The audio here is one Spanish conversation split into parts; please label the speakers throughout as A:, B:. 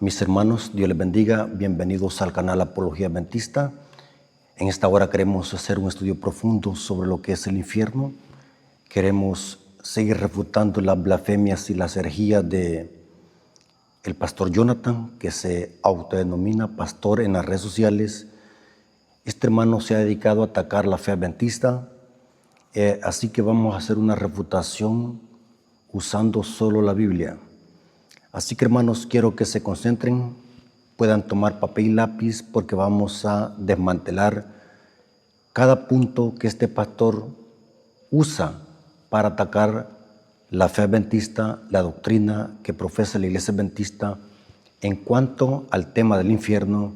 A: Mis hermanos, Dios les bendiga. Bienvenidos al canal Apología Adventista. En esta hora queremos hacer un estudio profundo sobre lo que es el infierno. Queremos seguir refutando las blasfemias y las herejías de el pastor Jonathan, que se autodenomina pastor en las redes sociales. Este hermano se ha dedicado a atacar la fe adventista, así que vamos a hacer una refutación usando solo la Biblia. Así que hermanos, quiero que se concentren, puedan tomar papel y lápiz porque vamos a desmantelar cada punto que este pastor usa para atacar la fe adventista, la doctrina que profesa la iglesia adventista en cuanto al tema del infierno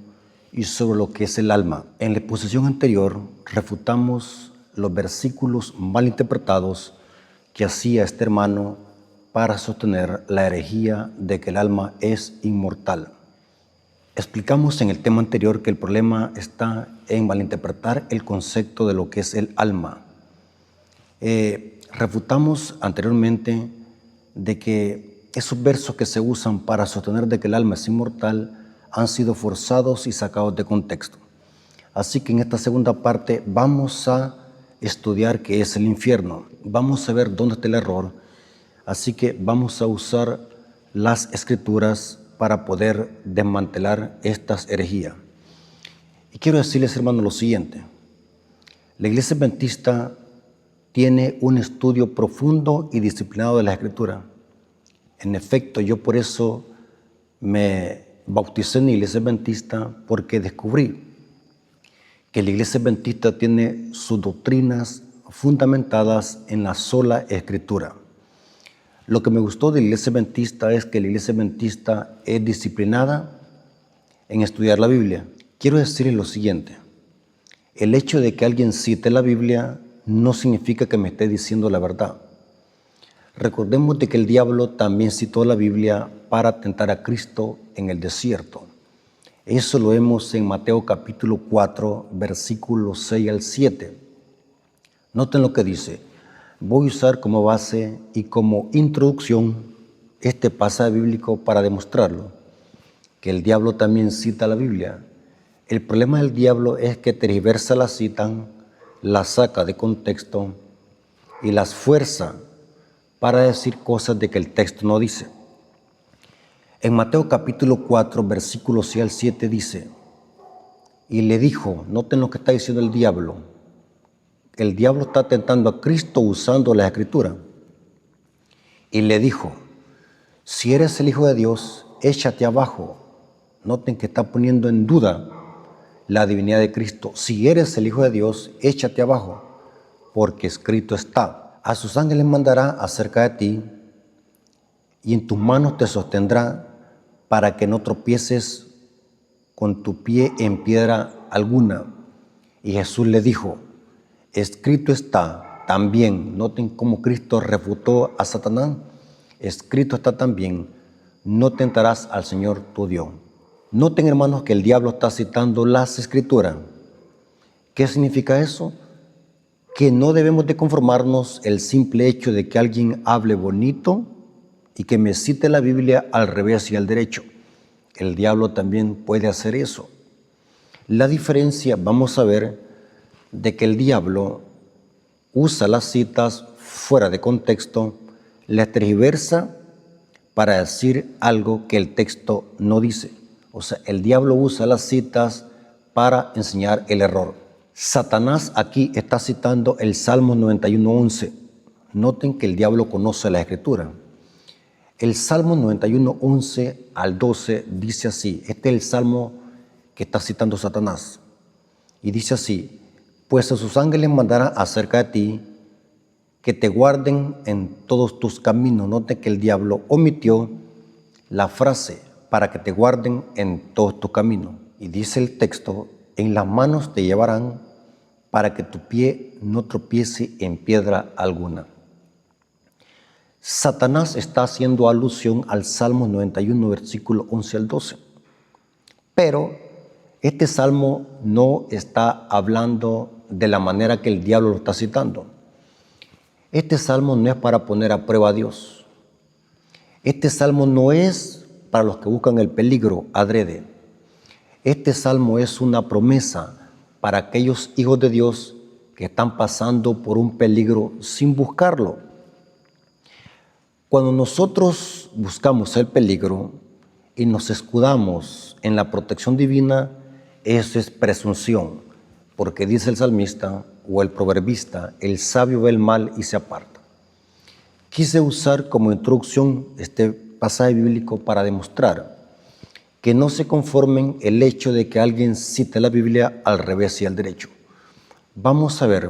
A: y sobre lo que es el alma. En la exposición anterior refutamos los versículos mal interpretados que hacía este hermano para sostener la herejía de que el alma es inmortal. Explicamos en el tema anterior que el problema está en malinterpretar el concepto de lo que es el alma. Refutamos anteriormente de que esos versos que se usan para sostener de que el alma es inmortal han sido forzados y sacados de contexto. Así que en esta segunda parte vamos a estudiar qué es el infierno. Vamos a ver dónde está el error. Así que vamos a usar las escrituras para poder desmantelar estas herejías. Y quiero decirles, hermanos, lo siguiente. La iglesia adventista tiene un estudio profundo y disciplinado de la escritura. En efecto, yo por eso me bauticé en la iglesia adventista, porque descubrí que la iglesia adventista tiene sus doctrinas fundamentadas en la sola escritura. Lo que me gustó de la iglesia adventista es que la iglesia adventista es disciplinada en estudiar la Biblia. Quiero decirles lo siguiente: el hecho de que alguien cite la Biblia no significa que me esté diciendo la verdad. Recordemos de que el diablo también citó la Biblia para tentar a Cristo en el desierto. Eso lo vemos en Mateo capítulo 4, versículos 6 al 7. Noten lo que dice. Voy a usar como base y como introducción este pasaje bíblico para demostrarlo, que el diablo también cita la Biblia. El problema del diablo es que tergiversa la citan, la saca de contexto y las fuerza para decir cosas de que el texto no dice. En Mateo capítulo 4, versículos 6 al 7 dice, y le dijo, noten lo que está diciendo el diablo. El diablo está tentando a Cristo usando la escritura. Y le dijo, si eres el Hijo de Dios, échate abajo. Noten que está poniendo en duda la divinidad de Cristo. Si eres el Hijo de Dios, échate abajo, porque escrito está, a sus ángeles mandará acerca de ti, y en tus manos te sostendrá, para que no tropieces con tu pie en piedra alguna. Y Jesús le dijo, escrito está también. Noten cómo Cristo refutó a Satanás. Escrito está también, no tentarás al Señor tu Dios. Noten, hermanos, que el diablo está citando las escrituras. ¿Qué significa eso? Que no debemos de conformarnos el simple hecho de que alguien hable bonito y que me cite la Biblia al revés y al derecho. El diablo también puede hacer eso. La diferencia, vamos a ver, de que el diablo usa las citas fuera de contexto, las tergiversa para decir algo que el texto no dice. O sea, el diablo usa las citas para enseñar el error. Satanás aquí está citando el Salmo 91:11. Noten que el diablo conoce la escritura. El Salmo 91:11 al 12 dice así. Este es el Salmo que está citando Satanás. Y dice así, pues a sus ángeles mandará acerca de ti, que te guarden en todos tus caminos. Note que el diablo omitió la frase, para que te guarden en todos tus caminos. Y dice el texto, en las manos te llevarán, para que tu pie no tropiece en piedra alguna. Satanás está haciendo alusión al Salmo 91, versículo 11 al 12. Pero este salmo no está hablando de la manera que el diablo lo está citando. Este salmo no es para poner a prueba a Dios. Este salmo no es para los que buscan el peligro adrede. Este salmo es una promesa para aquellos hijos de Dios que están pasando por un peligro sin buscarlo. Cuando nosotros buscamos el peligro y nos escudamos en la protección divina, eso es presunción, porque dice el salmista o el proverbista, el sabio ve el mal y se aparta. Quise usar como introducción este pasaje bíblico para demostrar que no se conformen el hecho de que alguien cite la Biblia al revés y al derecho. Vamos a ver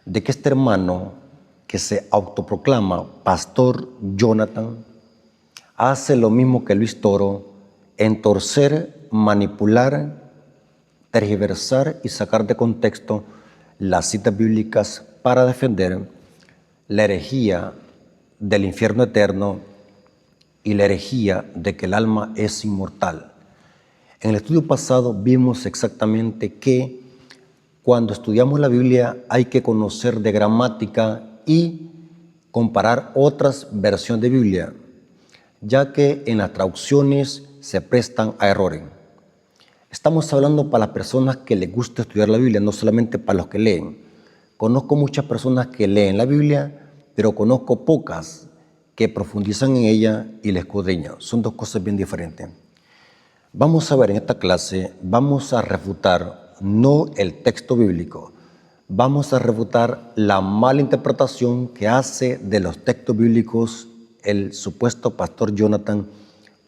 A: de que este hermano que se autoproclama Pastor Jonathan hace lo mismo que Luis Toro en torcer, manipular, tergiversar y sacar de contexto las citas bíblicas para defender la herejía del infierno eterno y la herejía de que el alma es inmortal. En el estudio pasado vimos exactamente que cuando estudiamos la Biblia hay que conocer de gramática y comparar otras versiones de Biblia, ya que en las traducciones se prestan a errores. Estamos hablando para las personas que les gusta estudiar la Biblia, no solamente para los que leen. Conozco muchas personas que leen la Biblia, pero conozco pocas que profundizan en ella y la escudriñan. Son dos cosas bien diferentes. Vamos a ver en esta clase, vamos a refutar no el texto bíblico, vamos a refutar la mala interpretación que hace de los textos bíblicos el supuesto pastor Jonathan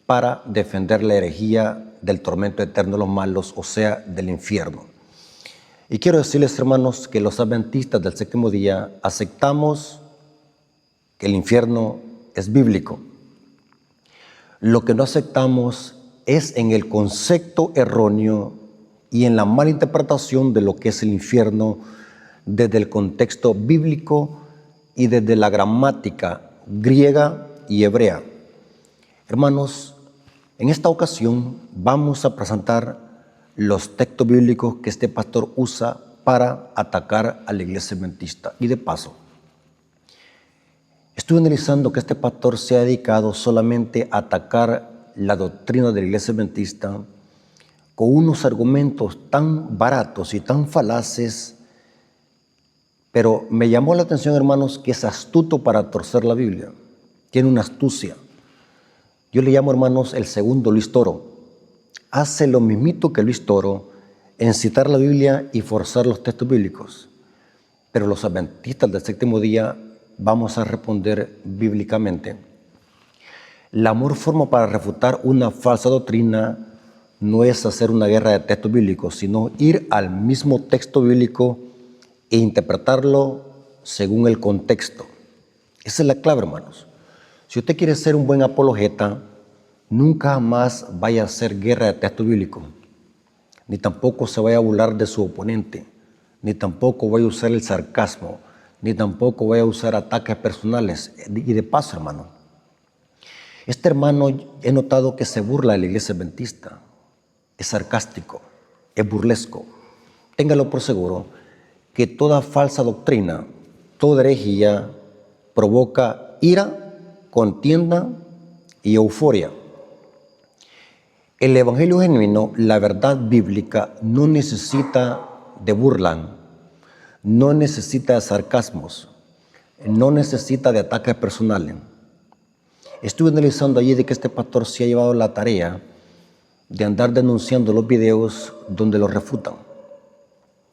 A: para defender la herejía del tormento eterno de los malos, o sea, del infierno. Y quiero decirles, hermanos, que los adventistas del séptimo día aceptamos que el infierno es bíblico. Lo que no aceptamos es en el concepto erróneo y en la mala interpretación de lo que es el infierno desde el contexto bíblico y desde la gramática griega y hebrea. Hermanos, en esta ocasión vamos a presentar los textos bíblicos que este pastor usa para atacar a la iglesia adventista. Y de paso, estuve analizando que este pastor se ha dedicado solamente a atacar la doctrina de la iglesia adventista con unos argumentos tan baratos y tan falaces, pero me llamó la atención, hermanos, que es astuto para torcer la Biblia. Tiene una astucia. Yo le llamo, hermanos, el segundo Luis Toro. Hace lo mismito que Luis Toro en citar la Biblia y forzar los textos bíblicos. Pero los adventistas del séptimo día vamos a responder bíblicamente. La mejor forma para refutar una falsa doctrina no es hacer una guerra de textos bíblicos, sino ir al mismo texto bíblico e interpretarlo según el contexto. Esa es la clave, hermanos. Si usted quiere ser un buen apologeta, nunca más vaya a hacer guerra de texto bíblico, ni tampoco se vaya a burlar de su oponente, ni tampoco vaya a usar el sarcasmo, ni tampoco vaya a usar ataques personales. Y de paso, hermano, este hermano he notado que se burla de la iglesia adventista, es sarcástico, es burlesco. Téngalo por seguro que toda falsa doctrina, toda herejía provoca ira, contienda y euforia. El evangelio genuino, la verdad bíblica, no necesita de burla, no necesita de sarcasmos, no necesita de ataques personales. Estuve analizando allí de que este pastor se ha llevado la tarea de andar denunciando los videos donde los refutan.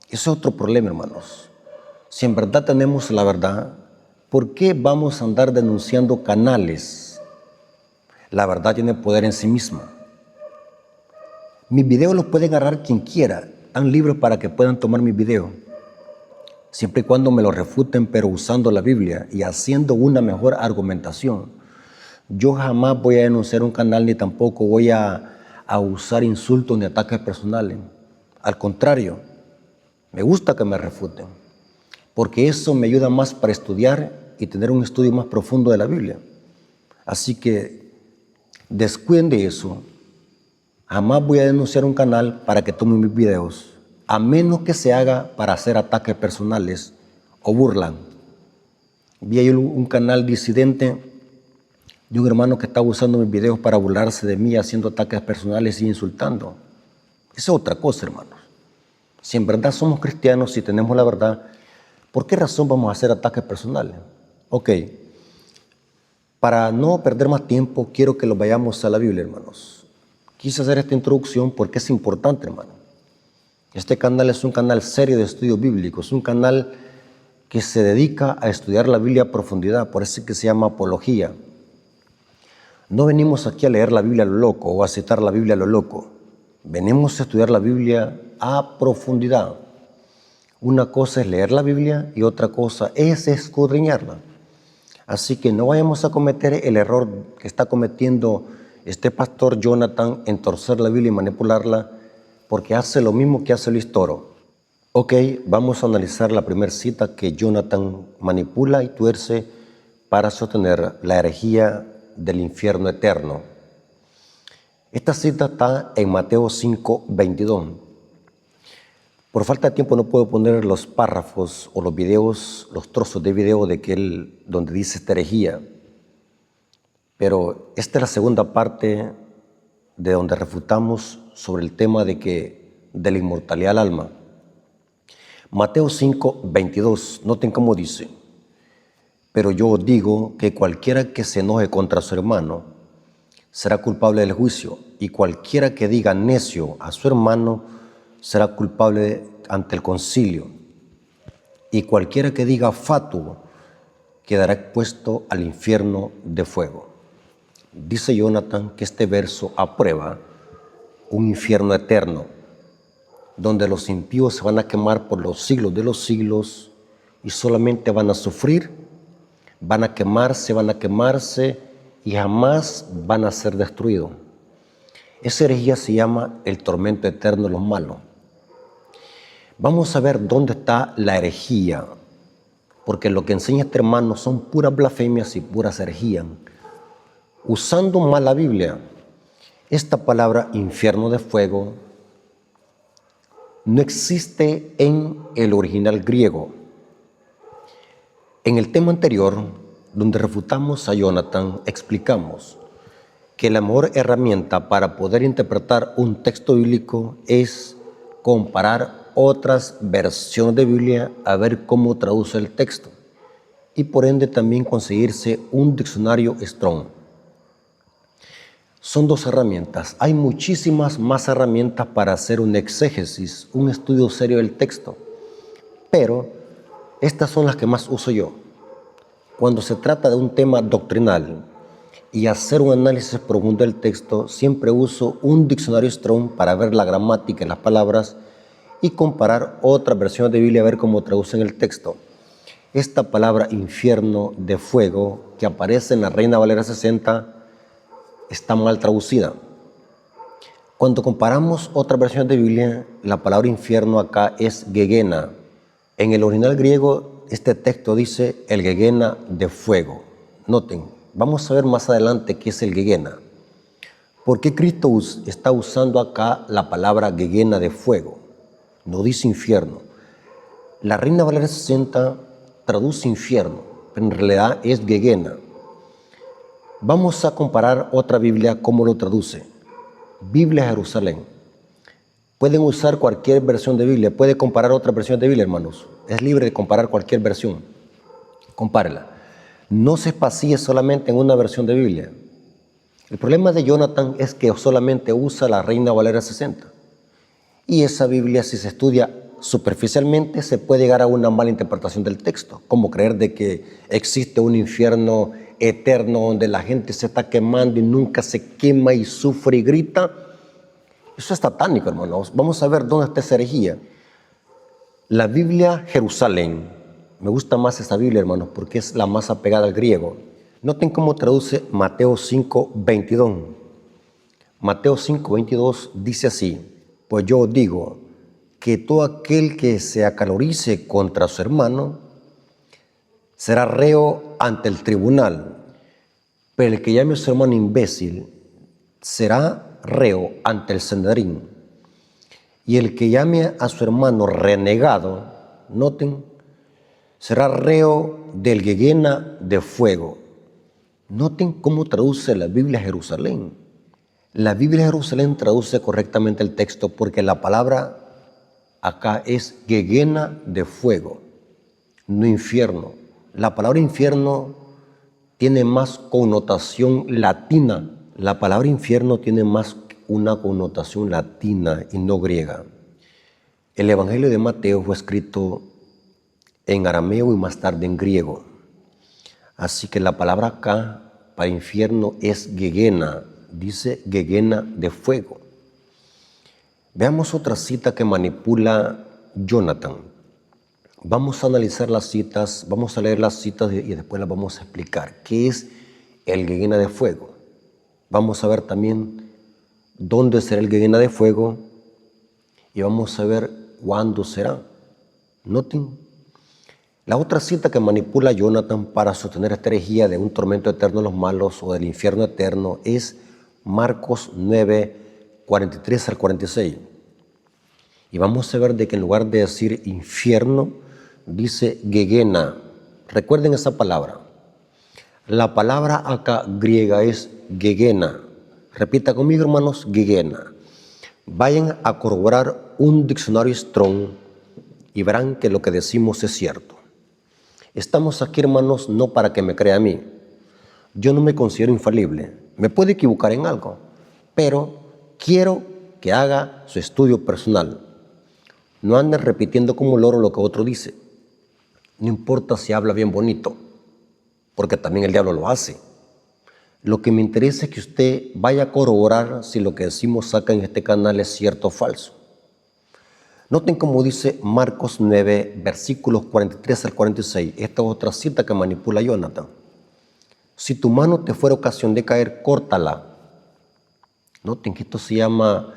A: Ese es otro problema, hermanos. Si en verdad tenemos la verdad, ¿por qué vamos a andar denunciando canales? La verdad tiene poder en sí misma. Mis videos los pueden agarrar quien quiera, están libres para que puedan tomar mis videos, siempre y cuando me los refuten, pero usando la Biblia y haciendo una mejor argumentación. Yo jamás voy a denunciar un canal, ni tampoco voy a usar insultos ni ataques personales. Al contrario, me gusta que me refuten, porque eso me ayuda más para estudiar y tener un estudio más profundo de la Biblia. Así que descuiden de eso. Jamás voy a denunciar un canal para que tome mis videos, a menos que se haga para hacer ataques personales o burlan. Vi ahí un canal disidente de un hermano que está usando mis videos para burlarse de mí, haciendo ataques personales y insultando. Esa es otra cosa, hermanos. Si en verdad somos cristianos, si tenemos la verdad, ¿por qué razón vamos a hacer ataques personales? Ok, para no perder más tiempo, quiero que lo vayamos a la Biblia, hermanos. Quise hacer esta introducción porque es importante, hermano. Este canal es un canal serio de estudios bíblicos, es un canal que se dedica a estudiar la Biblia a profundidad, por eso es que se llama apología. No venimos aquí a leer la Biblia a lo loco o a citar la Biblia a lo loco. Venimos a estudiar la Biblia a profundidad. Una cosa es leer la Biblia y otra cosa es escudriñarla. Así que no vayamos a cometer el error que está cometiendo este pastor Jonathan en torcer la Biblia y manipularla, porque hace lo mismo que hace Luis Toro. Ok, vamos a analizar la primera cita que Jonathan manipula y tuerce para sostener la herejía del infierno eterno. Esta cita está en Mateo 5:22. Por falta de tiempo no puedo poner los párrafos o los videos, los trozos de video donde dice esta herejía. Pero esta es la segunda parte de donde refutamos sobre el tema de la inmortalidad del alma. Mateo 5:22, noten cómo dice: pero yo os digo que cualquiera que se enoje contra su hermano será culpable del juicio, y cualquiera que diga necio a su hermano será culpable ante el concilio, y cualquiera que diga fatuo quedará expuesto al infierno de fuego. Dice Jonathan que este verso aprueba un infierno eterno, donde los impíos se van a quemar por los siglos de los siglos y solamente van a sufrir, van a quemarse y jamás van a ser destruidos. Esa herejía se llama el tormento eterno de los malos. Vamos a ver dónde está la herejía, porque lo que enseña este hermano son puras blasfemias y puras herejías. Usando mal la Biblia, esta palabra infierno de fuego no existe en el original griego. En el tema anterior, donde refutamos a Jonathan, explicamos que la mejor herramienta para poder interpretar un texto bíblico es comparar otras versiones de Biblia a ver cómo traduce el texto y por ende también conseguirse un diccionario Strong. Son dos herramientas. Hay muchísimas más herramientas para hacer un exégesis, un estudio serio del texto, pero estas son las que más uso yo. Cuando se trata de un tema doctrinal y hacer un análisis profundo del texto, siempre uso un diccionario Strong para ver la gramática y las palabras y comparar otras versiones de Biblia a ver cómo traducen el texto. Esta palabra infierno de fuego que aparece en la Reina Valera 60 está mal traducida. Cuando comparamos otras versiones de Biblia, la palabra infierno acá es Gehenna. En el original griego, este texto dice el Gehenna de fuego. Noten, vamos a ver más adelante qué es el Gehenna. ¿Por qué Cristo está usando acá la palabra Gehenna de fuego? No dice infierno. La Reina Valera 60 traduce infierno, pero en realidad es Gehenna. Vamos a comparar otra Biblia, cómo lo traduce. Biblia Jerusalén. Pueden usar cualquier versión de Biblia. Puede comparar otra versión de Biblia, hermanos. Es libre de comparar cualquier versión. Compárela. No se espacie solamente en una versión de Biblia. El problema de Jonathan es que solamente usa la Reina Valera 60. Y esa Biblia, si se estudia superficialmente, se puede llegar a una mala interpretación del texto. Como creer de que existe un infierno eterno donde la gente se está quemando y nunca se quema y sufre y grita. Eso es satánico, hermanos. Vamos a ver dónde está esa herejía. La Biblia Jerusalén. Me gusta más esa Biblia, hermanos, porque es la más apegada al griego. Noten cómo traduce Mateo 5:22. Mateo 5:22 dice así: pues yo os digo que todo aquel que se acalorice contra su hermano será reo ante el tribunal, pero el que llame a su hermano imbécil será reo ante el Sanedrín, y el que llame a su hermano renegado, noten, será reo del Gehenna de fuego. Noten cómo traduce la Biblia Jerusalén. La Biblia Jerusalén traduce correctamente el texto porque la palabra acá es Gehenna de fuego, no infierno. La palabra infierno tiene más connotación latina. La palabra infierno tiene más una connotación latina y no griega. El Evangelio de Mateo fue escrito en arameo y más tarde en griego. Así que la palabra acá para infierno es Gehenna, dice Gehenna de fuego. Veamos otra cita que manipula Jonathan. Vamos a analizar las citas, vamos a leer las citas y después las vamos a explicar. ¿Qué es el Gehenna de fuego? Vamos a ver también dónde será el Gehenna de fuego y vamos a ver cuándo será. Noten. La otra cita que manipula Jonathan para sostener esta herejía de un tormento eterno de los malos o del infierno eterno es Marcos 9, 43 al 46. Y vamos a ver de que en lugar de decir infierno, dice Gehenna. Recuerden esa palabra. La palabra acá griega es Gehenna. Repita conmigo, hermanos, Gehenna. Vayan a corroborar un diccionario Strong y verán que lo que decimos es cierto. Estamos aquí, hermanos, no para que me crea a mí. Yo no me considero infalible. Me puedo equivocar en algo, pero quiero que haga su estudio personal. No anden repitiendo como loro lo que otro dice. No importa si habla bien bonito, porque también el diablo lo hace. Lo que me interesa es que usted vaya a corroborar si lo que decimos acá en este canal es cierto o falso. Noten cómo dice Marcos 9, versículos 43 al 46. Esta es otra cita que manipula Jonathan. Si tu mano te fuera ocasión de caer, córtala. Noten que esto se llama,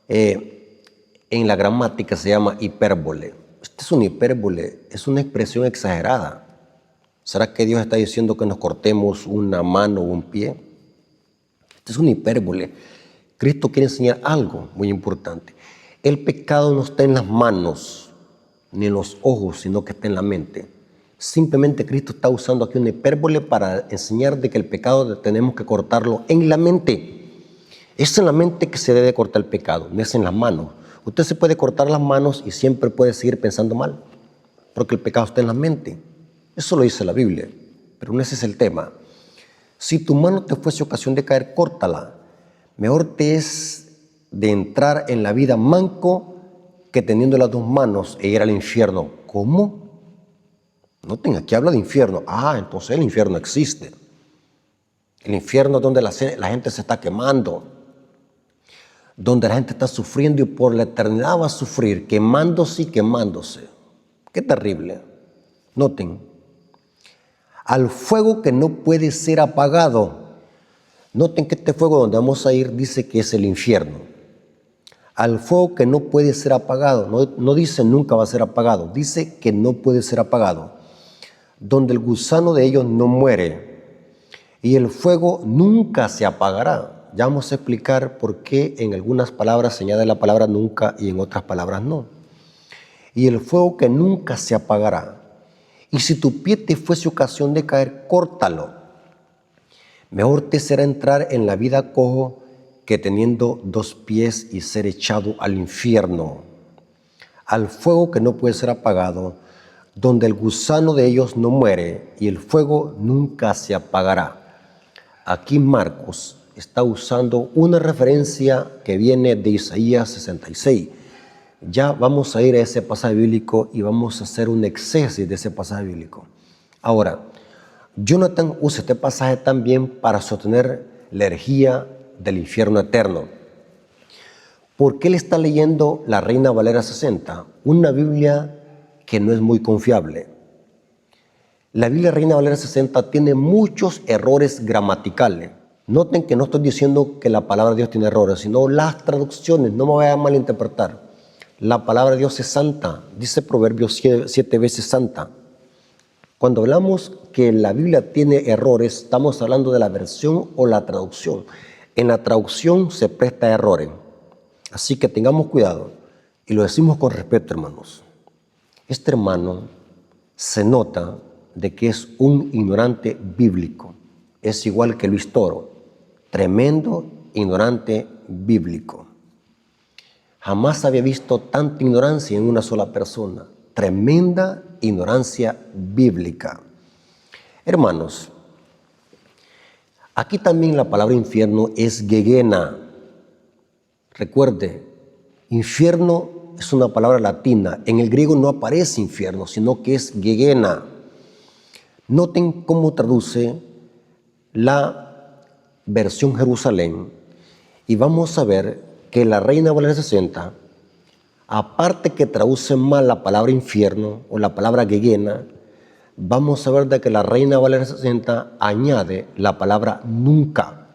A: en la gramática se llama hipérbole. Esta es una hipérbole, es una expresión exagerada. ¿Será que Dios está diciendo que nos cortemos una mano o un pie? Esta es una hipérbole. Cristo quiere enseñar algo muy importante. El pecado no está en las manos ni en los ojos, sino que está en la mente. Simplemente Cristo está usando aquí una hipérbole para enseñar de que el pecado tenemos que cortarlo en la mente. Es en la mente que se debe cortar el pecado, no es en las manos. Usted se puede cortar las manos y siempre puede seguir pensando mal, porque el pecado está en la mente. Eso lo dice la Biblia, pero no ese es el tema. Si tu mano te fuese ocasión de caer, córtala. Mejor te es de entrar en la vida manco que teniendo las dos manos e ir al infierno. ¿Cómo? Noten, aquí habla de infierno. Entonces el infierno existe. El infierno es donde la gente se está quemando, donde la gente está sufriendo y por la eternidad va a sufrir, quemándose y quemándose. Qué terrible. Noten, al fuego que no puede ser apagado. Noten que este fuego donde vamos a ir dice que es el infierno. Al fuego que no puede ser apagado, no dice nunca va a ser apagado, dice que no puede ser apagado, donde el gusano de ellos no muere y el fuego nunca se apagará. Ya vamos a explicar por qué en algunas palabras se añade la palabra nunca y en otras palabras no. Y el fuego que nunca se apagará. Y si tu pie te fuese ocasión de caer, córtalo. Mejor te será entrar en la vida cojo que teniendo dos pies y ser echado al infierno, al fuego que no puede ser apagado, donde el gusano de ellos no muere y el fuego nunca se apagará. Aquí Marcos está usando una referencia que viene de Isaías 66. Ya vamos a ir a ese pasaje bíblico y vamos a hacer un exégesis de ese pasaje bíblico. Ahora, Jonathan usa este pasaje también para sostener la herejía del infierno eterno. ¿Por qué él está leyendo la Reina Valera 60? Una Biblia que no es muy confiable. La Biblia Reina Valera 60 tiene muchos errores gramaticales. Noten que no estoy diciendo que la palabra de Dios tiene errores, sino las traducciones, no me vayan a malinterpretar. La palabra de Dios es santa, dice Proverbios 7 veces santa. Cuando hablamos que la Biblia tiene errores, estamos hablando de la versión o la traducción. En la traducción se presta a errores. Así que tengamos cuidado. Y lo decimos con respeto, hermanos. Este hermano se nota de que es un ignorante bíblico.
B: es igual que Luis Toro, tremendo ignorante bíblico. Jamás había visto tanta ignorancia en una sola persona, tremenda ignorancia bíblica. Hermanos, aquí también la palabra infierno es Gehenna. Recuerde, infierno es una palabra latina. En el griego no aparece infierno, sino que es Gehenna. Noten cómo traduce la versión Jerusalén y vamos a ver que la Reina Valera 60, aparte que traduce mal la palabra infierno o la palabra Gehenna, vamos a ver de que la Reina Valera 60 añade la palabra nunca.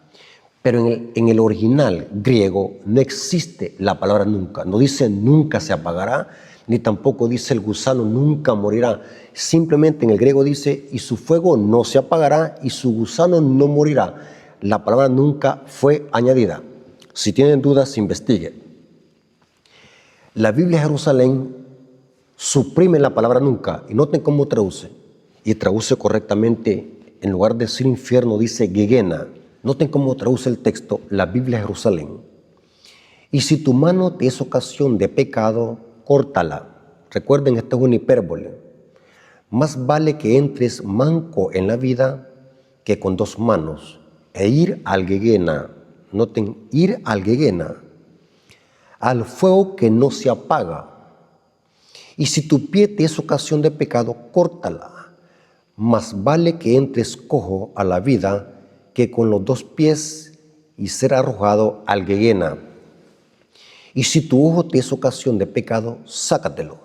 B: Pero en el original griego no existe la palabra nunca. No dice nunca se apagará, ni tampoco dice el gusano nunca morirá. Simplemente en el griego dice y su fuego no se apagará y su gusano no morirá. La palabra nunca fue añadida. Si tienen dudas, investigue. La Biblia de Jerusalén suprime la palabra nunca y noten cómo traduce. Y traduce correctamente, en lugar de decir infierno, dice Gehenna. Noten cómo traduce el texto la Biblia de Jerusalén. Y si tu mano te es ocasión de pecado, córtala. Recuerden, esto es una hipérbole. Más vale que entres manco en la vida que con dos manos e ir al Gehenna. Noten, ir al Gehenna, al fuego que no se apaga. Y si tu pie te es ocasión de pecado, córtala. Más vale que entres cojo a la vida que con los dos pies y ser arrojado al Gehenna. Y si tu ojo te es ocasión de pecado, sácatelo.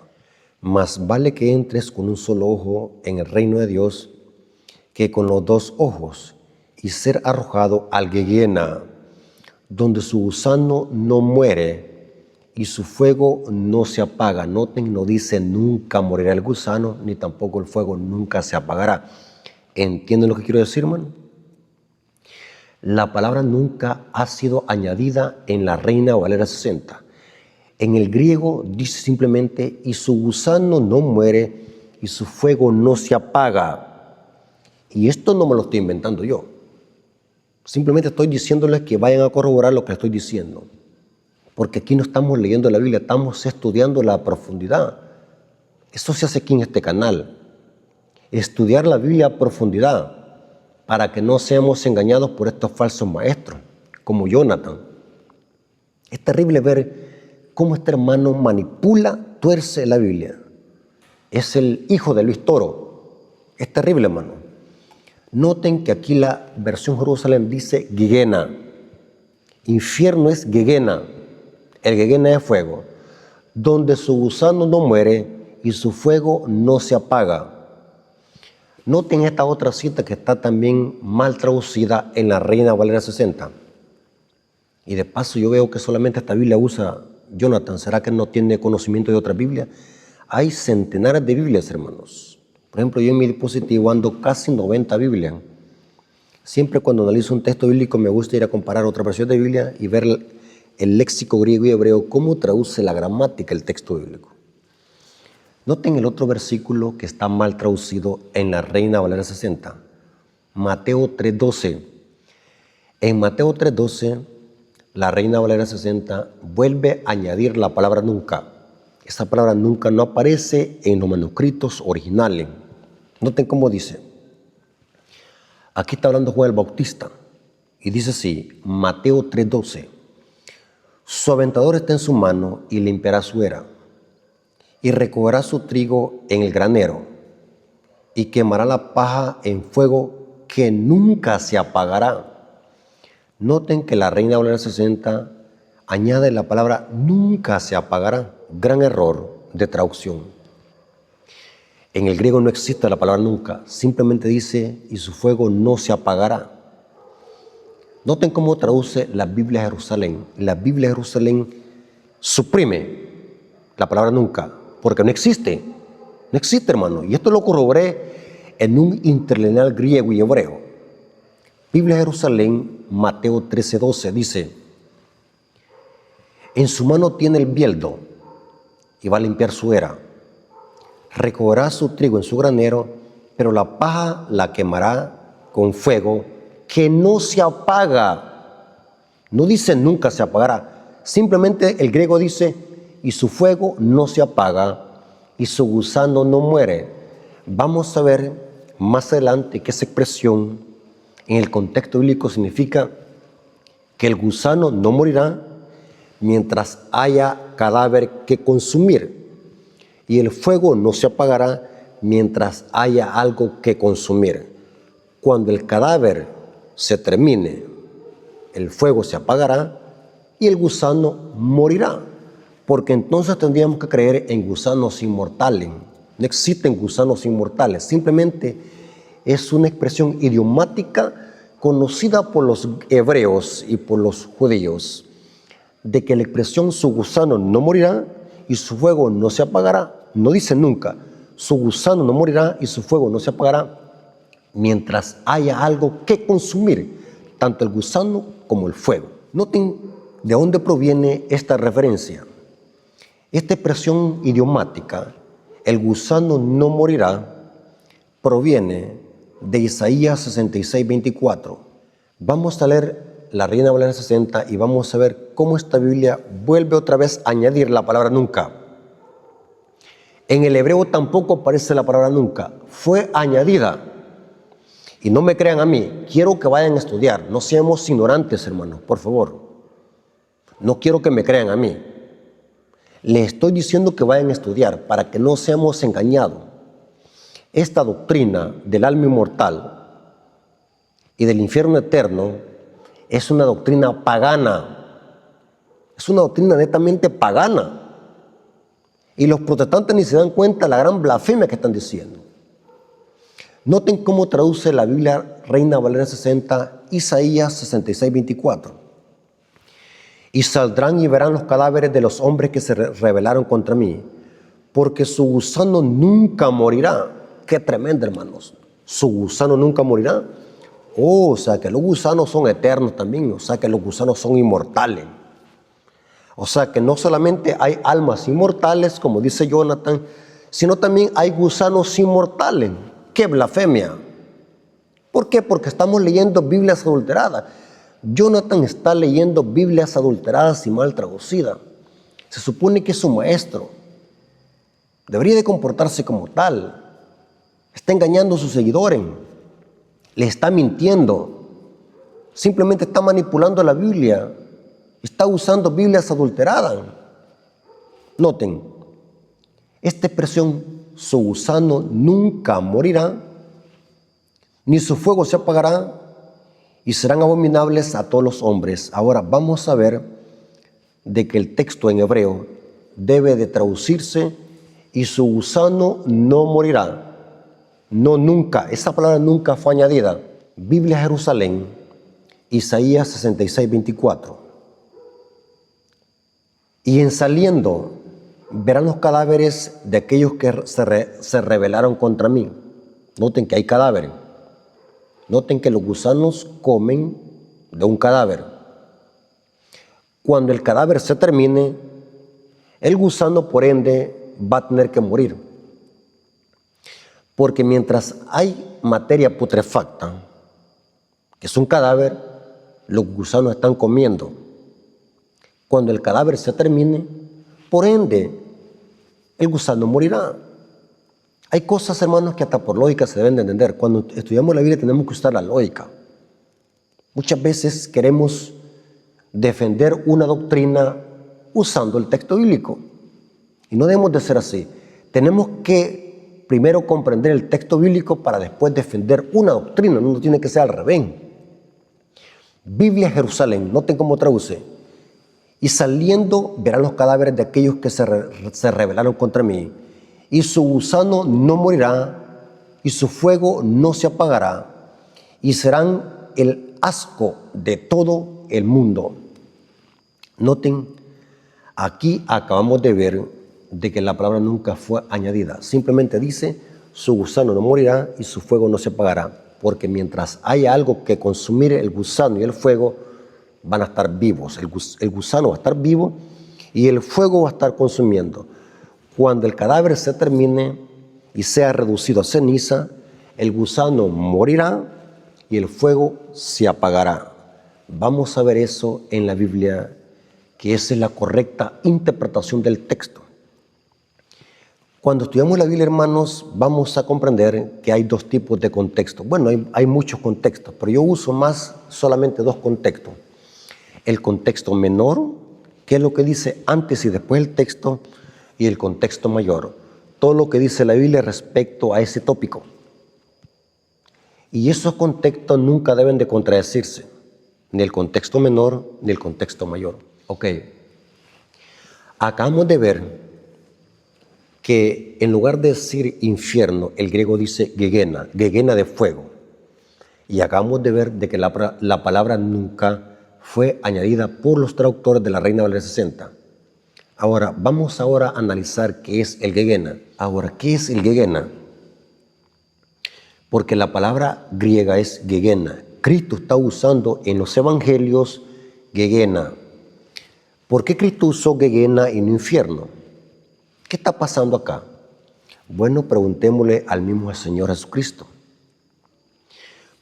B: Más vale que entres con un solo ojo en el reino de Dios que con los dos ojos y ser arrojado al Gehenna, donde su gusano no muere y su fuego no se apaga. Noten, no dice nunca morirá el gusano, ni tampoco el fuego nunca se apagará. ¿Entienden lo que quiero decir, hermano? La palabra nunca ha sido añadida en la Reina Valera 60. En el griego dice simplemente, y su gusano no muere y su fuego no se apaga. Y esto no me lo estoy inventando yo. Simplemente estoy diciéndoles que vayan a corroborar lo que estoy diciendo. Porque aquí no estamos leyendo la Biblia, estamos estudiando la profundidad. Eso se hace aquí en este canal. Estudiar la Biblia a profundidad, para que no seamos engañados por estos falsos maestros, como Jonathan. Es terrible ver cómo este hermano manipula, tuerce la Biblia. Es el hijo de Luis Toro. Es terrible, hermano. Noten que aquí la versión Jerusalén dice Gehenna. Infierno es Gehenna. El Gehenna es fuego, donde su gusano no muere y su fuego no se apaga. Noten esta otra cita que está también mal traducida en la Reina Valera 60. Y de paso yo veo que solamente esta Biblia usa Jonathan. ¿Será que no tiene conocimiento de otra Biblia? Hay centenares de Biblias, hermanos. Por ejemplo, yo en mi dispositivo ando casi 90 Biblias. Siempre cuando analizo un texto bíblico me gusta ir a comparar otra versión de Biblia y ver el léxico griego y hebreo, cómo traduce la gramática el texto bíblico. Noten el otro versículo que está mal traducido en la Reina Valera 60. Mateo 3:12. En Mateo 3:12, la Reina Valera 60 vuelve a añadir la palabra nunca. Esa palabra nunca no aparece en los manuscritos originales. Noten cómo dice. Aquí está hablando Juan el Bautista. Y dice así, Mateo 3:12. Su aventador está en su mano y limpiará su era. Y recogerá su trigo en el granero, y quemará la paja en fuego que nunca se apagará. Noten que la Reina Valera 60 añade la palabra nunca se apagará. Gran error de traducción. En el griego no existe la palabra nunca, simplemente dice y su fuego no se apagará. Noten cómo traduce la Biblia de Jerusalén. La Biblia de Jerusalén suprime la palabra nunca, porque no existe. No existe, hermano. Y esto lo corroboré en un interlineal griego y hebreo. Biblia de Jerusalén, Mateo 13:12, dice, en su mano tiene el bieldo y va a limpiar su era. Recogerá su trigo en su granero, pero la paja la quemará con fuego que no se apaga. No dice nunca se apagará. Simplemente el griego dice, y su fuego no se apaga, y su gusano no muere. Vamos a ver más adelante que esa expresión en el contexto bíblico significa que el gusano no morirá mientras haya cadáver que consumir, y el fuego no se apagará mientras haya algo que consumir. Cuando el cadáver se termine, el fuego se apagará y el gusano morirá, porque entonces tendríamos que creer en gusanos inmortales. No existen gusanos inmortales, simplemente es una expresión idiomática conocida por los hebreos y por los judíos, de que la expresión su gusano no morirá y su fuego no se apagará, no dice nunca, su gusano no morirá y su fuego no se apagará mientras haya algo que consumir, tanto el gusano como el fuego. Noten de dónde proviene esta referencia. Esta expresión idiomática, el gusano no morirá, proviene de Isaías 66, 24. Vamos a leer la Reina Valera 60 y vamos a ver cómo esta Biblia vuelve otra vez a añadir la palabra nunca. En el hebreo tampoco aparece la palabra nunca, fue añadida. Y no me crean a mí, quiero que vayan a estudiar, no seamos ignorantes, hermanos, por favor. No quiero que me crean a mí. Les estoy diciendo que vayan a estudiar para que no seamos engañados. Esta doctrina del alma inmortal y del infierno eterno es una doctrina pagana. Es una doctrina netamente pagana. Y los protestantes ni se dan cuenta de la gran blasfemia que están diciendo. Noten cómo traduce la Biblia Reina Valera 60, Isaías 66, 24. Y saldrán y verán los cadáveres de los hombres que se rebelaron contra mí, porque su gusano nunca morirá. Qué tremendo, hermanos. Su gusano nunca morirá. O sea que los gusanos son eternos también, o sea que los gusanos son inmortales. O sea que no solamente hay almas inmortales, como dice Jonathan, sino también hay gusanos inmortales. ¡Qué blasfemia! ¿Por qué? Porque estamos leyendo Biblias adulteradas. Jonathan está leyendo Biblias adulteradas y mal traducidas. Se supone que es un maestro. Debería de comportarse como tal. Está engañando a sus seguidores. Le está mintiendo. Simplemente está manipulando la Biblia. Está usando Biblias adulteradas. Noten, esta expresión, su gusano nunca morirá, ni su fuego se apagará, y serán abominables a todos los hombres. Ahora vamos a ver de que el texto en hebreo debe de traducirse, y su gusano no morirá. No nunca, esa palabra nunca fue añadida. Biblia Jerusalén, Isaías 66, 24. Y en saliendo verán los cadáveres de aquellos que se rebelaron contra mí. Noten que hay cadáveres. Noten que los gusanos comen de un cadáver. Cuando el cadáver se termine, el gusano por ende va a tener que morir. Porque mientras hay materia putrefacta, que es un cadáver, los gusanos están comiendo. Cuando el cadáver se termine, por ende, el gusano morirá. Hay cosas, hermanos, que hasta por lógica se deben de entender. Cuando estudiamos la Biblia tenemos que usar la lógica. Muchas veces queremos defender una doctrina usando el texto bíblico. Y no debemos de ser así. Tenemos que primero comprender el texto bíblico para después defender una doctrina. No tiene que ser al revés. Biblia Jerusalén, noten cómo traduce. Y saliendo verán los cadáveres de aquellos que se rebelaron contra mí. Y su gusano no morirá, y su fuego no se apagará, y serán el asco de todo el mundo. Noten, aquí acabamos de ver de que la palabra nunca fue añadida. Simplemente dice, su gusano no morirá y su fuego no se apagará, porque mientras haya algo que consumir, el gusano y el fuego van a estar vivos. El gusano va a estar vivo y el fuego va a estar consumiendo. Cuando el cadáver se termine y sea reducido a ceniza, el gusano morirá y el fuego se apagará. Vamos a ver eso en la Biblia, que esa es la correcta interpretación del texto. Cuando estudiamos la Biblia, hermanos, vamos a comprender que hay dos tipos de contextos. Bueno, hay muchos contextos, pero yo uso más solamente dos contextos. El contexto menor, que es lo que dice antes y después del texto, y el contexto mayor, todo lo que dice la Biblia respecto a ese tópico. Y esos contextos nunca deben de contradecirse, ni el contexto menor ni el contexto mayor. Ok, acabamos de ver que en lugar de decir infierno, el griego dice gegena, gegena de fuego. Y acabamos de ver de que la palabra nunca fue añadida por los traductores de la Reina Valera 60. Ahora, vamos a analizar qué es el gegena. Ahora, ¿qué es el gegena? Porque la palabra griega es gegena. Cristo está usando en los evangelios gegena. ¿Por qué Cristo usó gegena y no infierno? ¿Qué está pasando acá? Bueno, preguntémosle al mismo Señor Jesucristo.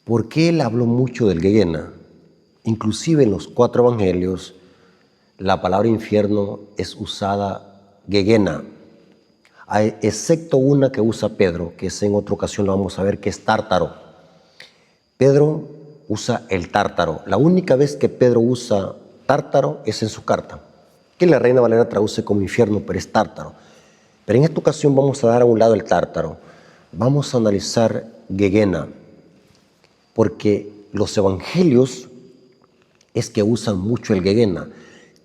B: ¿Por qué Él habló mucho del gegena? Inclusive en los 4 evangelios, la palabra infierno es usada gegena, excepto una que usa Pedro, que es en otra ocasión lo vamos a ver, que es tártaro. Pedro usa el tártaro. La única vez que Pedro usa tártaro es en su carta, que la Reina Valera traduce como infierno, pero es tártaro. Pero en esta ocasión vamos a dar a un lado el tártaro. Vamos a analizar gegena, porque los evangelios es que usan mucho el gegena.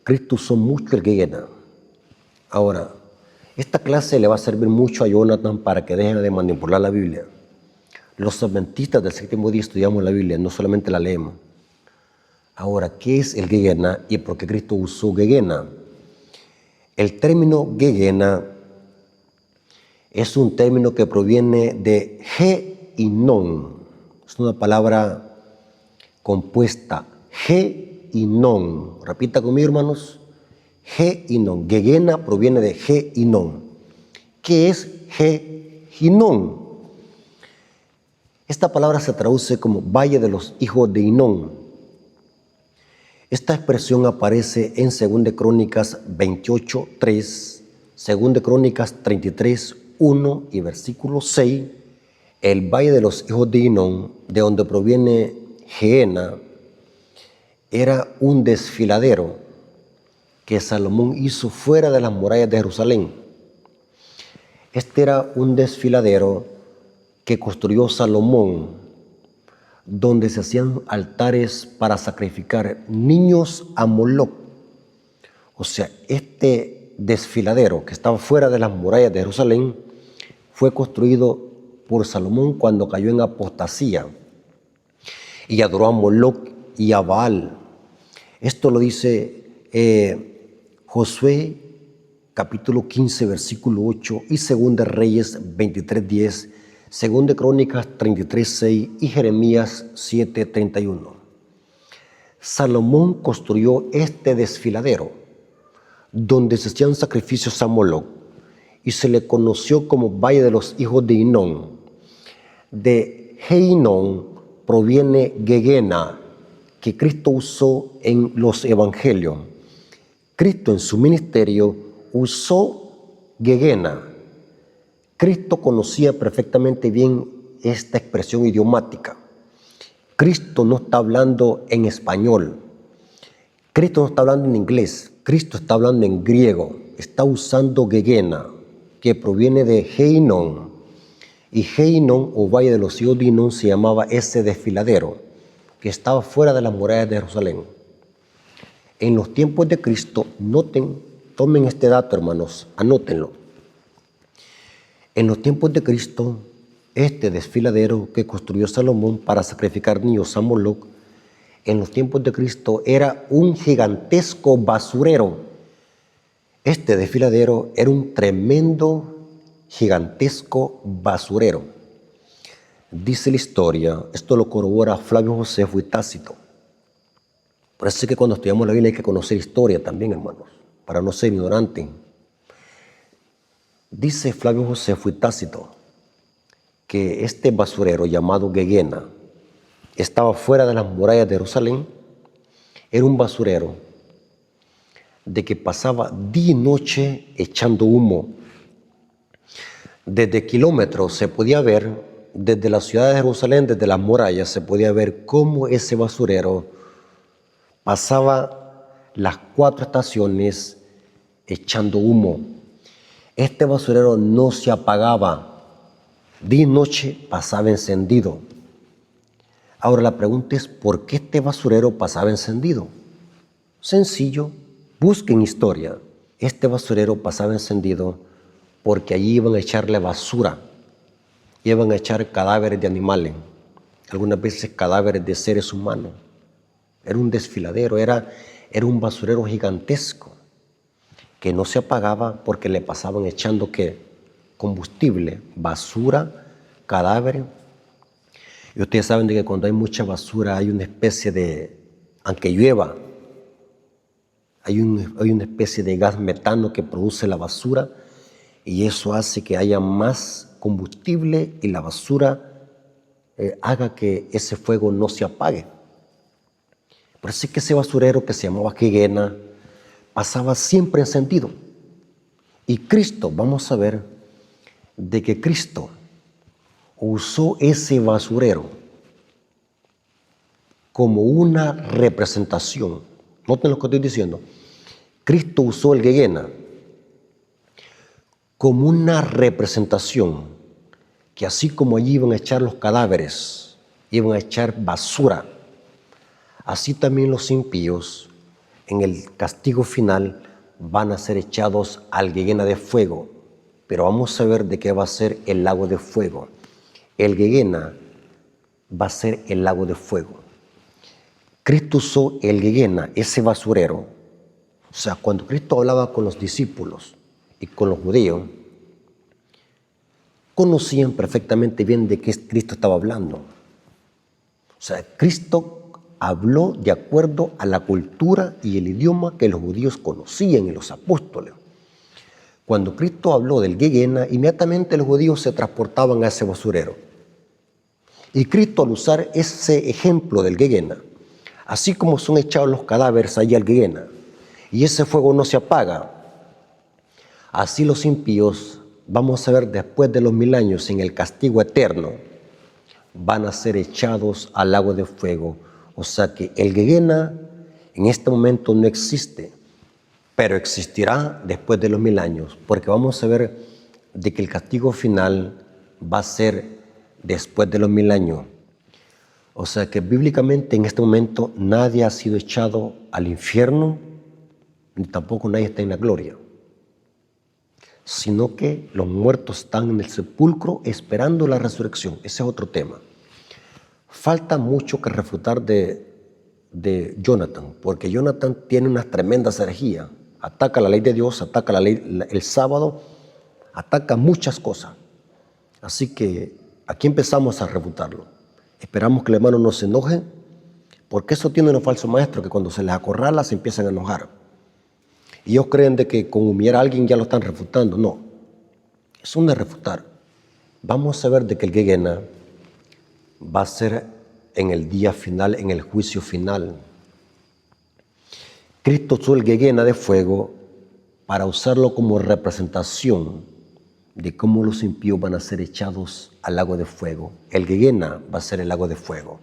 B: Cristo usó mucho el gegena. Ahora, esta clase le va a servir mucho a Jonathan para que dejen de manipular la Biblia. Los adventistas del séptimo día estudiamos la Biblia, no solamente la leemos. Ahora, ¿qué es el gegena y por qué Cristo usó gegena? El término gegena es un término que proviene de ge y non. Es una palabra compuesta, ge y non. Repita conmigo, hermanos. Ge y non. Gegena proviene de ge y non. ¿Qué es ge y non? Esta palabra se traduce como Valle de los hijos de Hinón. Esta expresión aparece en 2 Crónicas 28:3, 2 Crónicas 33:1 y versículo 6. El Valle de los hijos de Hinón, de donde proviene Geena, era un desfiladero que Salomón hizo fuera de las murallas de Jerusalén. Este era un desfiladero que construyó Salomón, donde se hacían altares para sacrificar niños a Moloc. O sea, este desfiladero que estaba fuera de las murallas de Jerusalén fue construido por Salomón cuando cayó en apostasía y adoró a Moloc y a Baal. Esto lo dice Josué capítulo 15 versículo 8 y 2 Reyes 23:10, 2 Crónicas 33:6 y Jeremías 7:31. Salomón construyó este desfiladero donde se hacían sacrificios a Moloc y se le conoció como Valle de los hijos de Hinón. De Hinón proviene gegena, que Cristo usó en los evangelios. Cristo en su ministerio usó gegena. Cristo conocía perfectamente bien esta expresión idiomática. Cristo no está hablando en español. Cristo no está hablando en inglés. Cristo está hablando en griego. Está usando gegena, que proviene de Hinón. Y Hinón, o Valle de los hijos de Hinón, se llamaba ese desfiladero que estaba fuera de las murallas de Jerusalén. En los tiempos de Cristo, tomen este dato, hermanos, anótenlo. En los tiempos de Cristo, este desfiladero que construyó Salomón para sacrificar niños a Moloc, en los tiempos de Cristo era un gigantesco basurero. Este desfiladero era un tremendo, gigantesco basurero. Dice la historia, esto lo corrobora Flavio Josefo y Tácito. Por eso es que cuando estudiamos la Biblia hay que conocer historia también, hermanos, para no ser ignorante. Dice Flavio Josefo y Tácito que este basurero llamado gegena estaba fuera de las murallas de Jerusalén, era un basurero de que pasaba día y noche echando humo. Desde kilómetros se podía ver, desde la ciudad de Jerusalén, desde las murallas, se podía ver cómo ese basurero pasaba las 4 estaciones echando humo. Este basurero no se apagaba, día y noche pasaba encendido. Ahora la pregunta es, ¿por qué este basurero pasaba encendido? Sencillo, busquen historia. Este basurero pasaba encendido porque allí iban a echarle basura, iban a echar cadáveres de animales, algunas veces cadáveres de seres humanos. Era un desfiladero, era un basurero gigantesco que no se apagaba porque le pasaban echando ¿qué? Combustible, basura, cadáveres. Y ustedes saben de que cuando hay mucha basura hay una especie de, aunque llueva, hay una especie de gas metano que produce la basura y eso hace que haya más combustible y la basura haga que ese fuego no se apague. Por eso es que ese basurero que se llamaba Gehenna pasaba siempre encendido. Y Cristo, vamos a ver de que Cristo usó ese basurero como una representación. Noten lo que estoy diciendo. Cristo usó el Gehenna como una representación, que así como allí iban a echar los cadáveres, iban a echar basura, así también los impíos en el castigo final van a ser echados al Gehenna de fuego. Pero vamos a ver de qué va a ser el lago de fuego. El Gehenna va a ser el lago de fuego. Cristo usó el Gehenna, ese basurero. O sea, cuando Cristo hablaba con los discípulos y con los judíos, conocían perfectamente bien de qué Cristo estaba hablando. O sea, Cristo habló de acuerdo a la cultura y el idioma que los judíos conocían y los apóstoles. Cuando Cristo habló del Gehenna, inmediatamente los judíos se transportaban a ese basurero. Y Cristo, al usar ese ejemplo del Gehenna, así como son echados los cadáveres allí al Gehenna, y ese fuego no se apaga, así los impíos, vamos a ver después de los 1000 años en el castigo eterno, van a ser echados al lago de fuego. O sea que el Gehenna en este momento no existe, pero existirá después de los 1000 años, porque vamos a ver de que el castigo final va a ser después de los 1000 años. O sea que bíblicamente en este momento nadie ha sido echado al infierno, ni tampoco nadie está en la gloria, sino que los muertos están en el sepulcro esperando la resurrección. Ese es otro tema. Falta mucho que refutar de Jonathan, porque Jonathan tiene unas tremendas herejías. Ataca la ley de Dios, ataca la ley, el sábado, ataca muchas cosas. Así que aquí empezamos a refutarlo. Esperamos que el hermano no se enoje, porque eso tiene unos falsos maestros que cuando se les acorrala se empiezan a enojar. Y ellos creen de que con humillar a alguien ya lo están refutando. No, eso no es refutar. Vamos a ver de que el Gehenna va a ser en el día final, en el juicio final. Cristo usó el Gehenna de fuego para usarlo como representación de cómo los impíos van a ser echados al lago de fuego. El Gehenna va a ser el lago de fuego.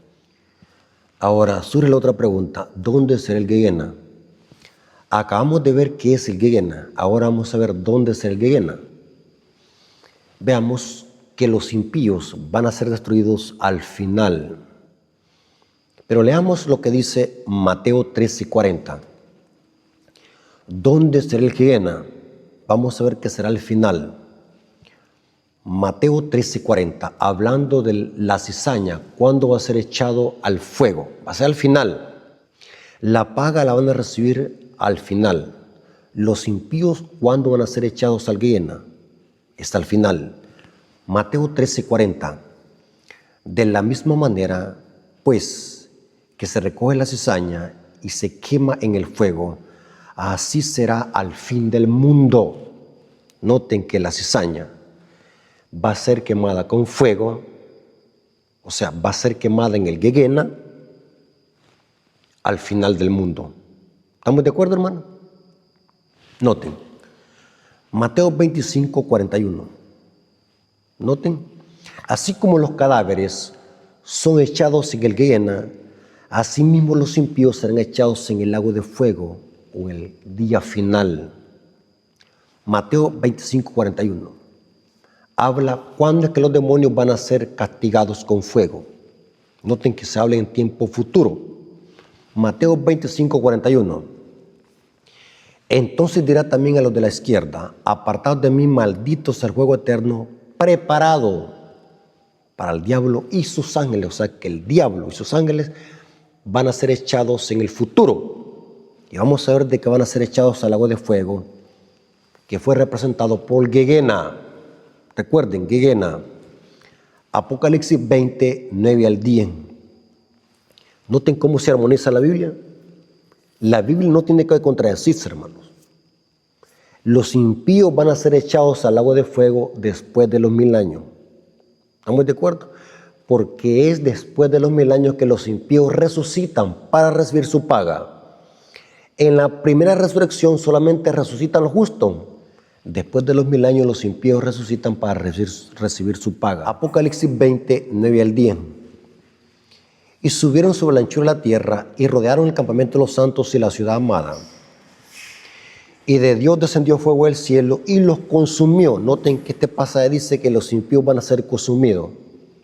B: Ahora surge la otra pregunta, ¿dónde será el Gehenna? Acabamos de ver qué es el Gehenna, ahora vamos a ver dónde será el Gehenna. Veamos que los impíos van a ser destruidos al final. Pero leamos lo que dice Mateo 13:40. ¿Dónde será el Gehenna? Vamos a ver que será el final. Mateo 13:40, hablando de la cizaña, ¿cuándo va a ser echado al fuego? Va a ser al final. La paga la van a recibir al final. Los impíos, ¿cuándo van a ser echados al Gehenna? Está al final. Mateo 13:40. De la misma manera, pues, que se recoge la cizaña y se quema en el fuego, así será al fin del mundo. Noten que la cizaña va a ser quemada con fuego O sea, va a ser quemada en el Gehenna al final del mundo. ¿Estamos de acuerdo, hermano? Noten, Mateo 25, 41. Noten, así como los cadáveres son echados en el Gehenna, asimismo los impíos serán echados en el lago de fuego o en el día final. Mateo 25, 41. Habla cuándo es que los demonios van a ser castigados con fuego. Noten que se habla en tiempo futuro. Mateo 25, 41. Entonces dirá también a los de la izquierda: apartados de mí, malditos, al juego eterno preparado para el diablo y sus ángeles. O sea que el diablo y sus ángeles van a ser echados en el futuro. Y vamos a ver de que van a ser echados al lago de fuego, que fue representado por Gehenna. Recuerden, Gehenna. Apocalipsis 20, 9 al 10. Noten cómo se armoniza la Biblia. La Biblia no tiene que contradecirse, hermanos. Los impíos van a ser echados al lago de fuego después de los 1000 años. ¿Estamos de acuerdo? Porque es después de los 1000 años que los impíos resucitan para recibir su paga. En la primera resurrección solamente resucitan los justos. Después de los 1000 años los impíos resucitan para recibir su paga. Apocalipsis 20, 9 al 10. Y subieron sobre la anchura de la tierra y rodearon el campamento de los santos y la ciudad amada. Y de Dios descendió fuego del cielo y los consumió. Noten que este pasaje dice que los impíos van a ser consumidos.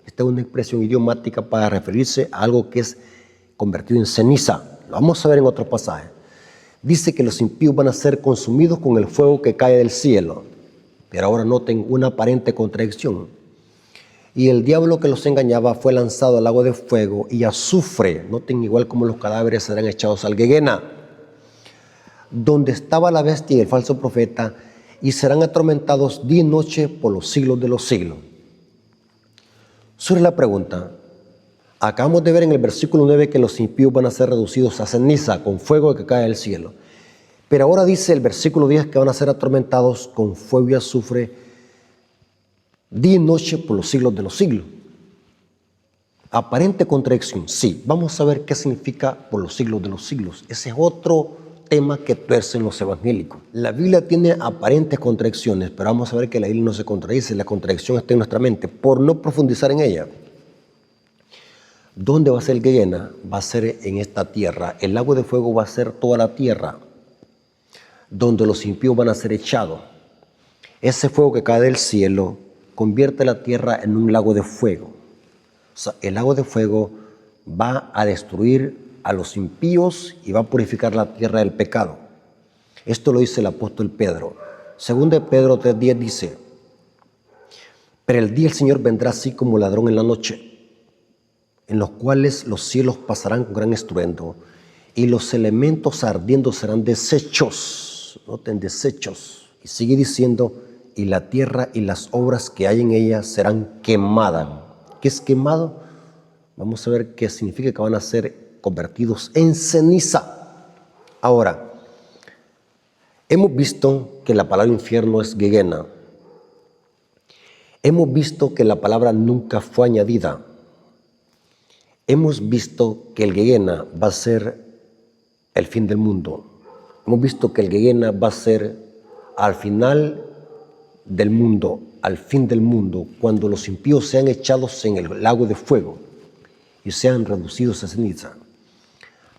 B: Esta es una expresión idiomática para referirse a algo que es convertido en ceniza. Lo vamos a ver en otro pasaje. Dice que los impíos van a ser consumidos con el fuego que cae del cielo. Pero ahora noten una aparente contradicción. Y el diablo que los engañaba fue lanzado al lago de fuego y azufre. Noten igual como los cadáveres serán echados al Gehenna, donde estaba la bestia y el falso profeta, y serán atormentados día y noche por los siglos de los siglos. Surge la pregunta. Acabamos de ver en el versículo 9 que los impíos van a ser reducidos a ceniza con fuego que cae del cielo. Pero ahora dice el versículo 10 que van a ser atormentados con fuego y azufre día y noche por los siglos de los siglos. Aparente contradicción, sí. Vamos a ver qué significa por los siglos de los siglos. Ese es otro tema que tuercen los evangélicos. La Biblia tiene aparentes contradicciones, pero vamos a ver que la Biblia no se contradice. La contradicción está en nuestra mente, por no profundizar en ella. ¿Dónde va a ser el Gehenna? Va a ser en esta tierra. El lago de fuego va a ser toda la tierra, donde los impíos van a ser echados. Ese fuego que cae del cielo convierte la tierra en un lago de fuego. O sea, el lago de fuego va a destruir a los impíos y va a purificar la tierra del pecado. Esto lo dice el apóstol Pedro. Según de Pedro 3:10 dice: pero el día del Señor vendrá así como ladrón en la noche, en los cuales los cielos pasarán con gran estruendo y los elementos ardiendo serán deshechos. Noten, deshechos. Y sigue diciendo: y la tierra y las obras que hay en ella serán quemadas. ¿Qué es quemado? Vamos a ver qué significa que van a ser convertidos en ceniza. Ahora, hemos visto que la palabra infierno es Gehenna. Hemos visto que la palabra nunca fue añadida. Hemos visto que el Gehenna va a ser el fin del mundo. Hemos visto que el Gehenna va a ser al final del mundo, al fin del mundo, cuando los impíos sean echados en el lago de fuego y sean reducidos a ceniza.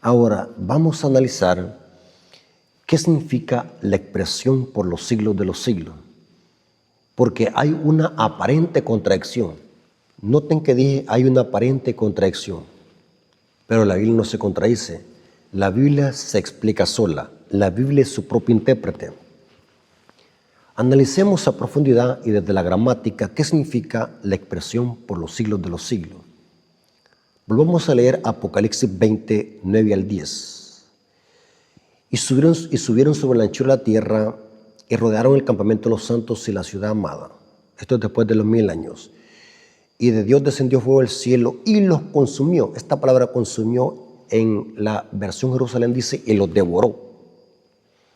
B: Ahora vamos a analizar qué significa la expresión por los siglos de los siglos, porque hay una aparente contradicción. Noten que dije hay una aparente contradicción, pero la Biblia no se contradice. La Biblia se explica sola. La Biblia es su propio intérprete. Analicemos a profundidad y desde la gramática qué significa la expresión por los siglos de los siglos. Volvamos a leer Apocalipsis 20, 9 al 10. Y subieron sobre la anchura de la tierra y rodearon el campamento de los santos y la ciudad amada. Esto es después de los 1000 años. Y de Dios descendió fuego del cielo y los consumió. Esta palabra consumió en la versión Jerusalén dice y los devoró.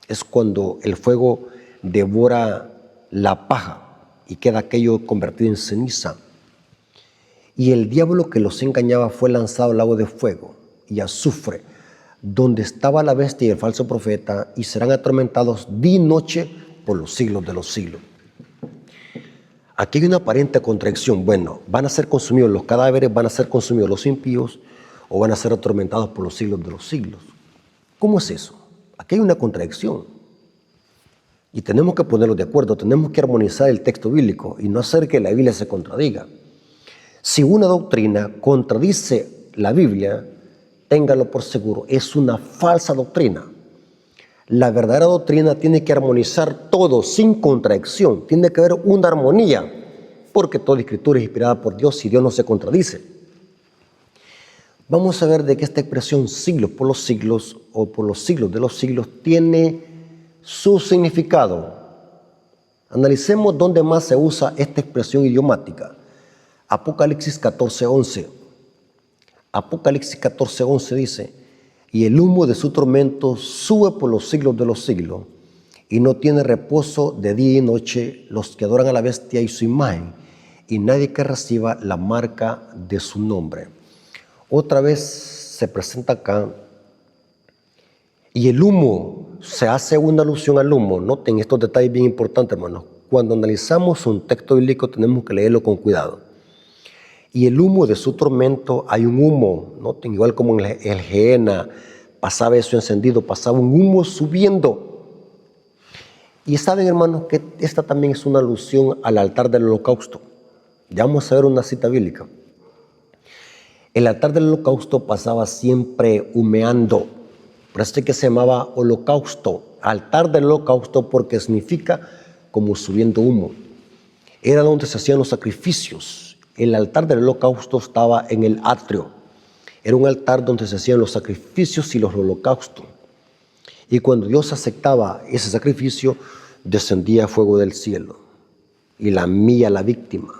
B: Es cuando el fuego devora la paja y queda aquello convertido en ceniza. Y el diablo que los engañaba fue lanzado al lago de fuego y azufre, donde estaba la bestia y el falso profeta, y serán atormentados día y noche por los siglos de los siglos. Aquí hay una aparente contradicción. Bueno, van a ser consumidos los cadáveres, van a ser consumidos los impíos, o van a ser atormentados por los siglos de los siglos. ¿Cómo es eso? Aquí hay una contradicción. Y tenemos que ponerlos de acuerdo, tenemos que armonizar el texto bíblico y no hacer que la Biblia se contradiga. Si una doctrina contradice la Biblia, téngalo por seguro, es una falsa doctrina. La verdadera doctrina tiene que armonizar todo sin contradicción, tiene que haber una armonía, porque toda escritura es inspirada por Dios y Dios no se contradice. Vamos a ver de que esta expresión siglos por los siglos o por los siglos de los siglos tiene su significado. Analicemos dónde más se usa esta expresión idiomática. Apocalipsis 14:11. Apocalipsis 14:11 dice: y el humo de su tormento sube por los siglos de los siglos, y no tiene reposo de día y noche los que adoran a la bestia y su imagen, y nadie que reciba la marca de su nombre. Otra vez se presenta acá, y el humo, se hace una alusión al humo. Noten estos detalles bien importantes, hermanos. Cuando analizamos un texto bíblico tenemos que leerlo con cuidado. Y el humo de su tormento, hay un humo, noten, igual como en el Gehenna, pasaba eso encendido, pasaba un humo subiendo. Y saben, hermanos, que esta también es una alusión al altar del holocausto. Ya vamos a ver una cita bíblica. El altar del holocausto pasaba siempre humeando. Por eso es que se llamaba holocausto, altar del holocausto, porque significa como subiendo humo. Era donde se hacían los sacrificios. El altar del holocausto estaba en el atrio. Era un altar donde se hacían los sacrificios y los holocaustos. Y cuando Dios aceptaba ese sacrificio, descendía fuego del cielo y lamía a la víctima.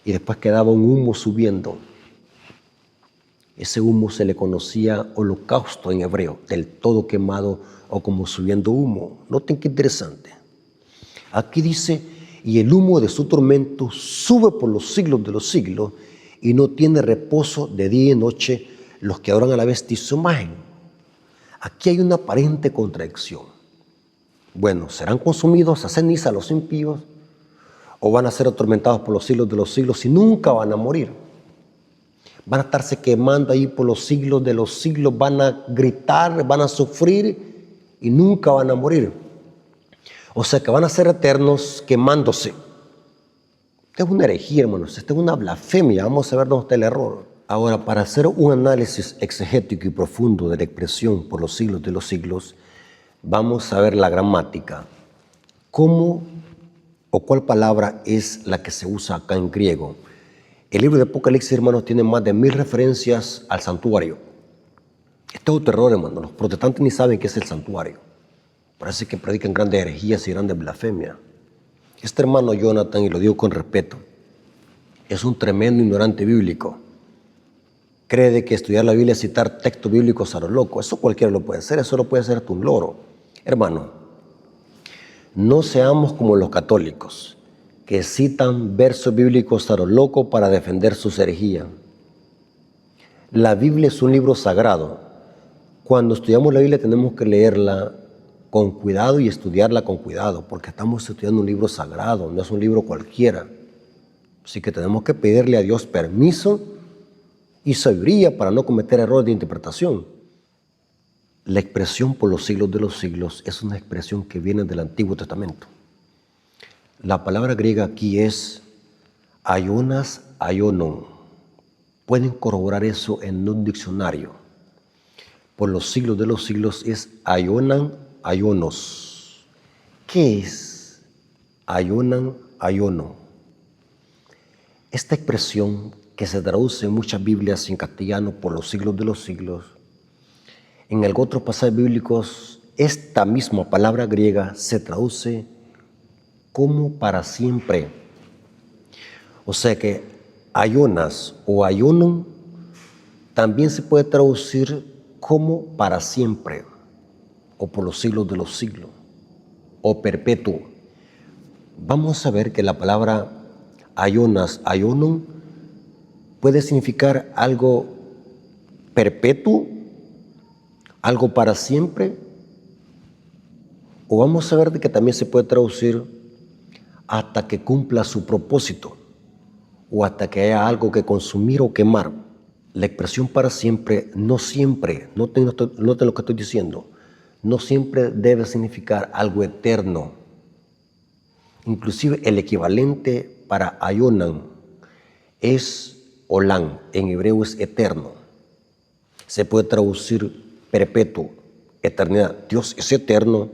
B: Y después quedaba un humo subiendo. Ese humo se le conocía holocausto en hebreo, del todo quemado o como subiendo humo. Noten qué interesante. Aquí dice: y el humo de su tormento sube por los siglos de los siglos, y no tiene reposo de día y noche los que adoran a la bestia y su imagen. Aquí hay una aparente contradicción. Bueno, ¿serán consumidos a ceniza los impíos, o van a ser atormentados por los siglos de los siglos y nunca van a morir? Van a estarse quemando ahí por los siglos de los siglos, van a gritar, van a sufrir y nunca van a morir. O sea que van a ser eternos quemándose. Esta es una herejía, hermanos, esta es una blasfemia. Vamos a ver dónde está el error. Ahora, para hacer un análisis exegético y profundo de la expresión por los siglos de los siglos, vamos a ver la gramática. ¿Cómo o cuál palabra es la que se usa acá en griego? El libro de Apocalipsis, hermanos, tiene más de 1000 referencias al santuario. Este es otro error, hermanos. Los protestantes ni saben qué es el santuario. Parece que predican grandes herejías y grandes blasfemias. Este hermano Jonathan, y lo digo con respeto, es un tremendo ignorante bíblico. Cree de que estudiar la Biblia es citar textos bíblicos a lo loco. Eso cualquiera lo puede hacer, eso lo puede hacer hasta un loro. Hermano, no seamos como los católicos, que citan versos bíblicos a lo loco para defender sus herejías. La Biblia es un libro sagrado. Cuando estudiamos la Biblia tenemos que leerla con cuidado y estudiarla con cuidado, porque estamos estudiando un libro sagrado, no es un libro cualquiera. Así que tenemos que pedirle a Dios permiso y sabiduría para no cometer errores de interpretación. La expresión por los siglos de los siglos es una expresión que viene del Antiguo Testamento. La palabra griega aquí es aionas, aionon. Pueden corroborar eso en un diccionario. Por los siglos de los siglos es aionan, aionos. ¿Qué es aionan, aiono? Esta expresión, que se traduce en muchas Biblias en castellano por los siglos de los siglos, en algunos otros pasajes bíblicos, esta misma palabra griega se traduce como para siempre. O sea que aionas o aionon también se puede traducir como para siempre, o por los siglos de los siglos, o perpetuo. Vamos a ver que la palabra aionas, aionon, puede significar algo perpetuo, algo para siempre, o vamos a ver de que también se puede traducir hasta que cumpla su propósito o hasta que haya algo que consumir o quemar. La expresión para siempre no siempre, noten lo que estoy diciendo, no siempre debe significar algo eterno. Inclusive el equivalente para ayonan es olán, en hebreo es eterno. Se puede traducir perpetuo, eternidad. Dios es eterno,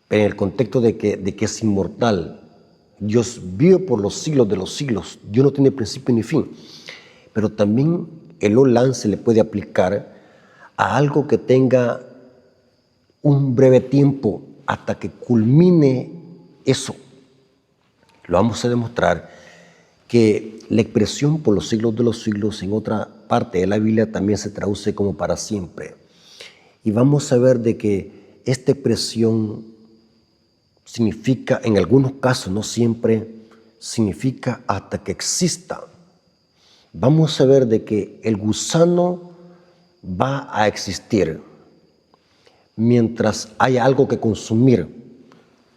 B: pero en el contexto de que es inmortal. Dios vive por los siglos de los siglos. Dios no tiene principio ni fin. Pero también el olán se le puede aplicar a algo que tenga un breve tiempo hasta que culmine eso. Lo vamos a demostrar que la expresión por los siglos de los siglos en otra parte de la Biblia también se traduce como para siempre. Y vamos a ver de que esta expresión significa, en algunos casos, no siempre, significa hasta que exista. Vamos a ver de que el gusano va a existir mientras haya algo que consumir.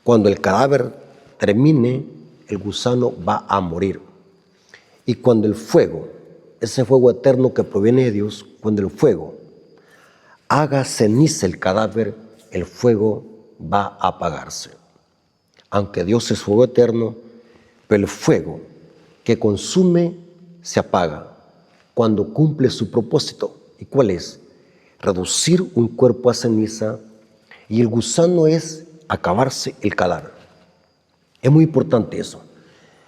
B: Cuando el cadáver termine, el gusano va a morir. Y cuando el fuego, ese fuego eterno que proviene de Dios, cuando el fuego haga ceniza el cadáver, el fuego va a apagarse. Aunque Dios es fuego eterno, pero el fuego que consume se apaga cuando cumple su propósito. ¿Y cuál es? Reducir un cuerpo a ceniza, y el gusano es acabarse el cadáver. Es muy importante eso.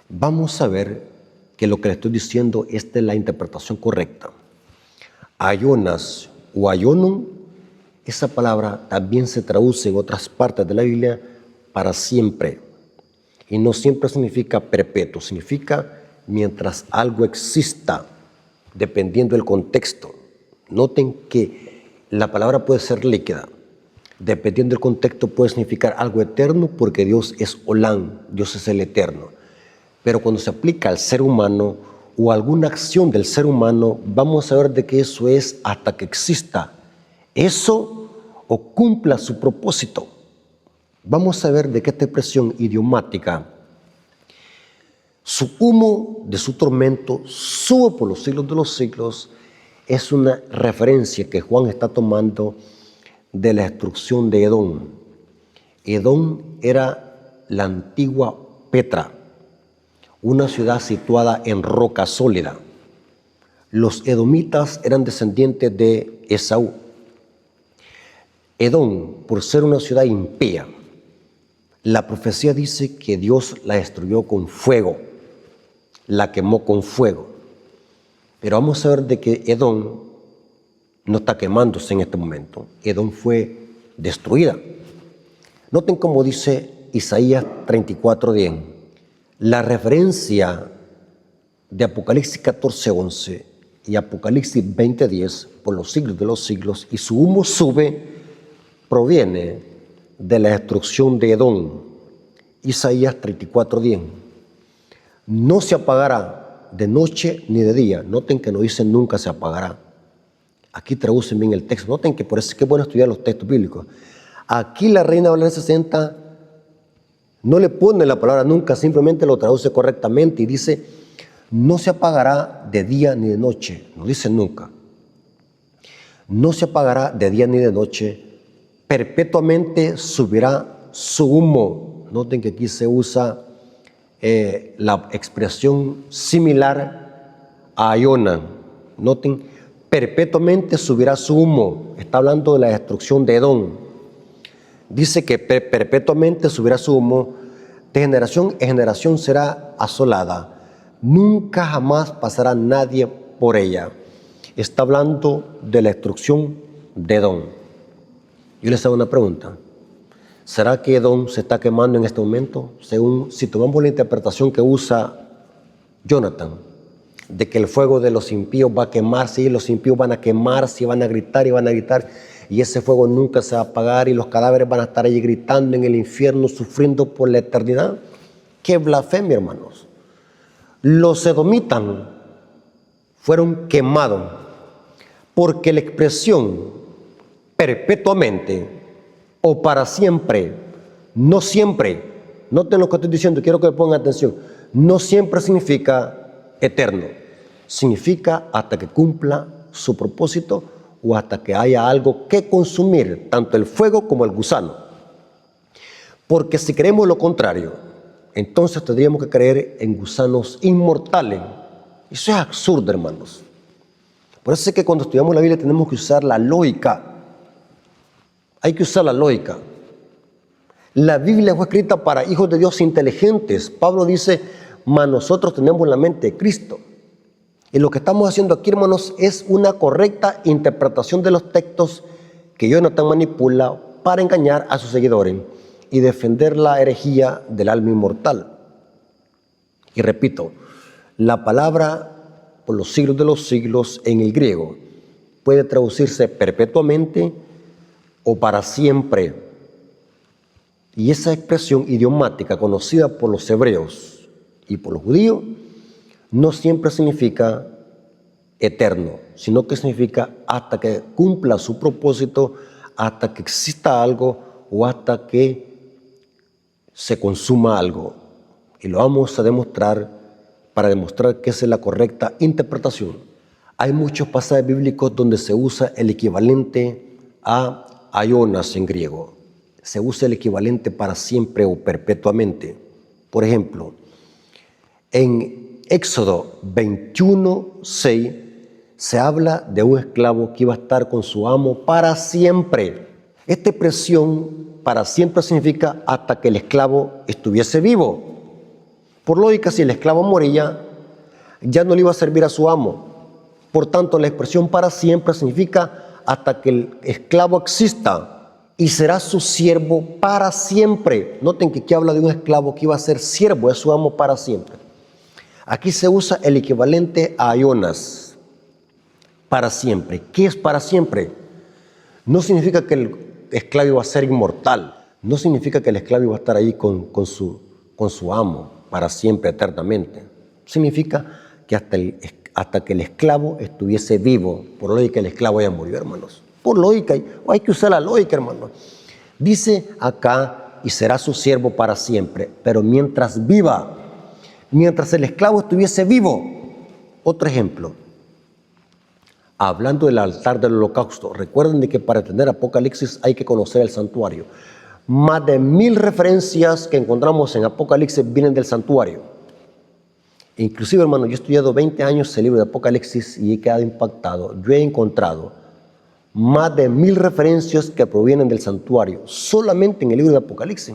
B: Vamos a ver que lo que le estoy diciendo, esta es la interpretación correcta. Ayonas o ayonum, esa palabra también se traduce en otras partes de la Biblia para siempre. Y no siempre significa perpetuo, significa mientras algo exista, dependiendo del contexto. Noten que la palabra puede ser líquida. Dependiendo del contexto puede significar algo eterno porque Dios es Olán, Dios es el eterno. Pero cuando se aplica al ser humano o alguna acción del ser humano, vamos a ver de que eso es hasta que exista eso o cumpla su propósito. Vamos a ver de que esta expresión idiomática, su humo de su tormento sube por los siglos de los siglos, es una referencia que Juan está tomando de la destrucción de Edom. Edom era la antigua Petra, una ciudad situada en roca sólida. Los edomitas eran descendientes de Esaú. Edom, por ser una ciudad impía, la profecía dice que Dios la destruyó con fuego, la quemó con fuego. Pero vamos a ver de que Edom no está quemándose en este momento. Edom fue destruida. Noten cómo dice Isaías 34:10. La referencia de Apocalipsis 14:11 y Apocalipsis 20:10, por los siglos de los siglos, y su humo sube, proviene de la destrucción de Edom. Isaías 34:10. No se apagará de noche ni de día. Noten que no dice nunca se apagará. Aquí traducen bien el texto. Noten que por eso es que es bueno estudiar los textos bíblicos. Aquí la Reina Valera 60 no le pone la palabra nunca, simplemente lo traduce correctamente y dice, no se apagará de día ni de noche. No dice nunca. No se apagará de día ni de noche. Perpetuamente subirá su humo. Noten que aquí se usa la expresión similar a Iona. Noten, perpetuamente subirá su humo. Está hablando de la destrucción de Edom. Dice que perpetuamente subirá su humo, de generación en generación será asolada. Nunca jamás pasará nadie por ella. Está hablando de la destrucción de Edom. Yo les hago una pregunta. ¿Será que Edom se está quemando en este momento? Si tomamos la interpretación que usa Jonathan, de que el fuego de los impíos va a quemarse y los impíos van a quemarse y van a gritar y ese fuego nunca se va a apagar y los cadáveres van a estar allí gritando en el infierno, sufriendo por la eternidad. ¡Qué blasfemia, hermanos! Los edomitas fueron quemados, porque la expresión perpetuamente o para siempre, no siempre, noten lo que estoy diciendo, quiero que me pongan atención, no siempre significa eterno, significa hasta que cumpla su propósito o hasta que haya algo que consumir, tanto el fuego como el gusano. Porque si creemos lo contrario, entonces tendríamos que creer en gusanos inmortales. Eso es absurdo, hermanos. Por eso es que cuando estudiamos la Biblia tenemos que usar la lógica. Hay que usar la lógica. La Biblia fue escrita para hijos de Dios inteligentes. Pablo dice, mas nosotros tenemos la mente de Cristo. Y lo que estamos haciendo aquí, hermanos, es una correcta interpretación de los textos que Jonathan manipula para engañar a sus seguidores y defender la herejía del alma inmortal. Y repito, la palabra por los siglos de los siglos en el griego puede traducirse perpetuamente o para siempre. Y esa expresión idiomática conocida por los hebreos y por los judíos no siempre significa eterno, sino que significa hasta que cumpla su propósito, hasta que exista algo o hasta que se consuma algo. Y lo vamos a demostrar para demostrar que esa es la correcta interpretación. Hay muchos pasajes bíblicos donde se usa el equivalente a aionas en griego. Se usa el equivalente para siempre o perpetuamente. Por ejemplo, en Éxodo 21:6 se habla de un esclavo que iba a estar con su amo para siempre. Esta expresión para siempre significa hasta que el esclavo estuviese vivo. Por lógica, si el esclavo moría, ya no le iba a servir a su amo. Por tanto, la expresión para siempre significa hasta que el esclavo exista y será su siervo para siempre. Noten que aquí habla de un esclavo que iba a ser siervo de su amo para siempre. Aquí se usa el equivalente a aionas, para siempre. ¿Qué es para siempre? No significa que el esclavo iba a ser inmortal. No significa que el esclavo iba a estar ahí con su amo para siempre, eternamente. Significa que hasta que el esclavo estuviese vivo. Por lógica, el esclavo ya murió, hermanos. Por lógica, hay que usar la lógica, hermanos. Dice acá, y será su siervo para siempre, pero mientras viva, mientras el esclavo estuviese vivo. Otro ejemplo, hablando del altar del holocausto, recuerden de que para entender Apocalipsis hay que conocer el santuario. Más de 1000 referencias que encontramos en Apocalipsis vienen del santuario. Inclusive, hermano, yo he estudiado 20 años el libro de Apocalipsis y he quedado impactado. Yo he encontrado más de 1000 referencias que provienen del santuario, solamente en el libro de Apocalipsis.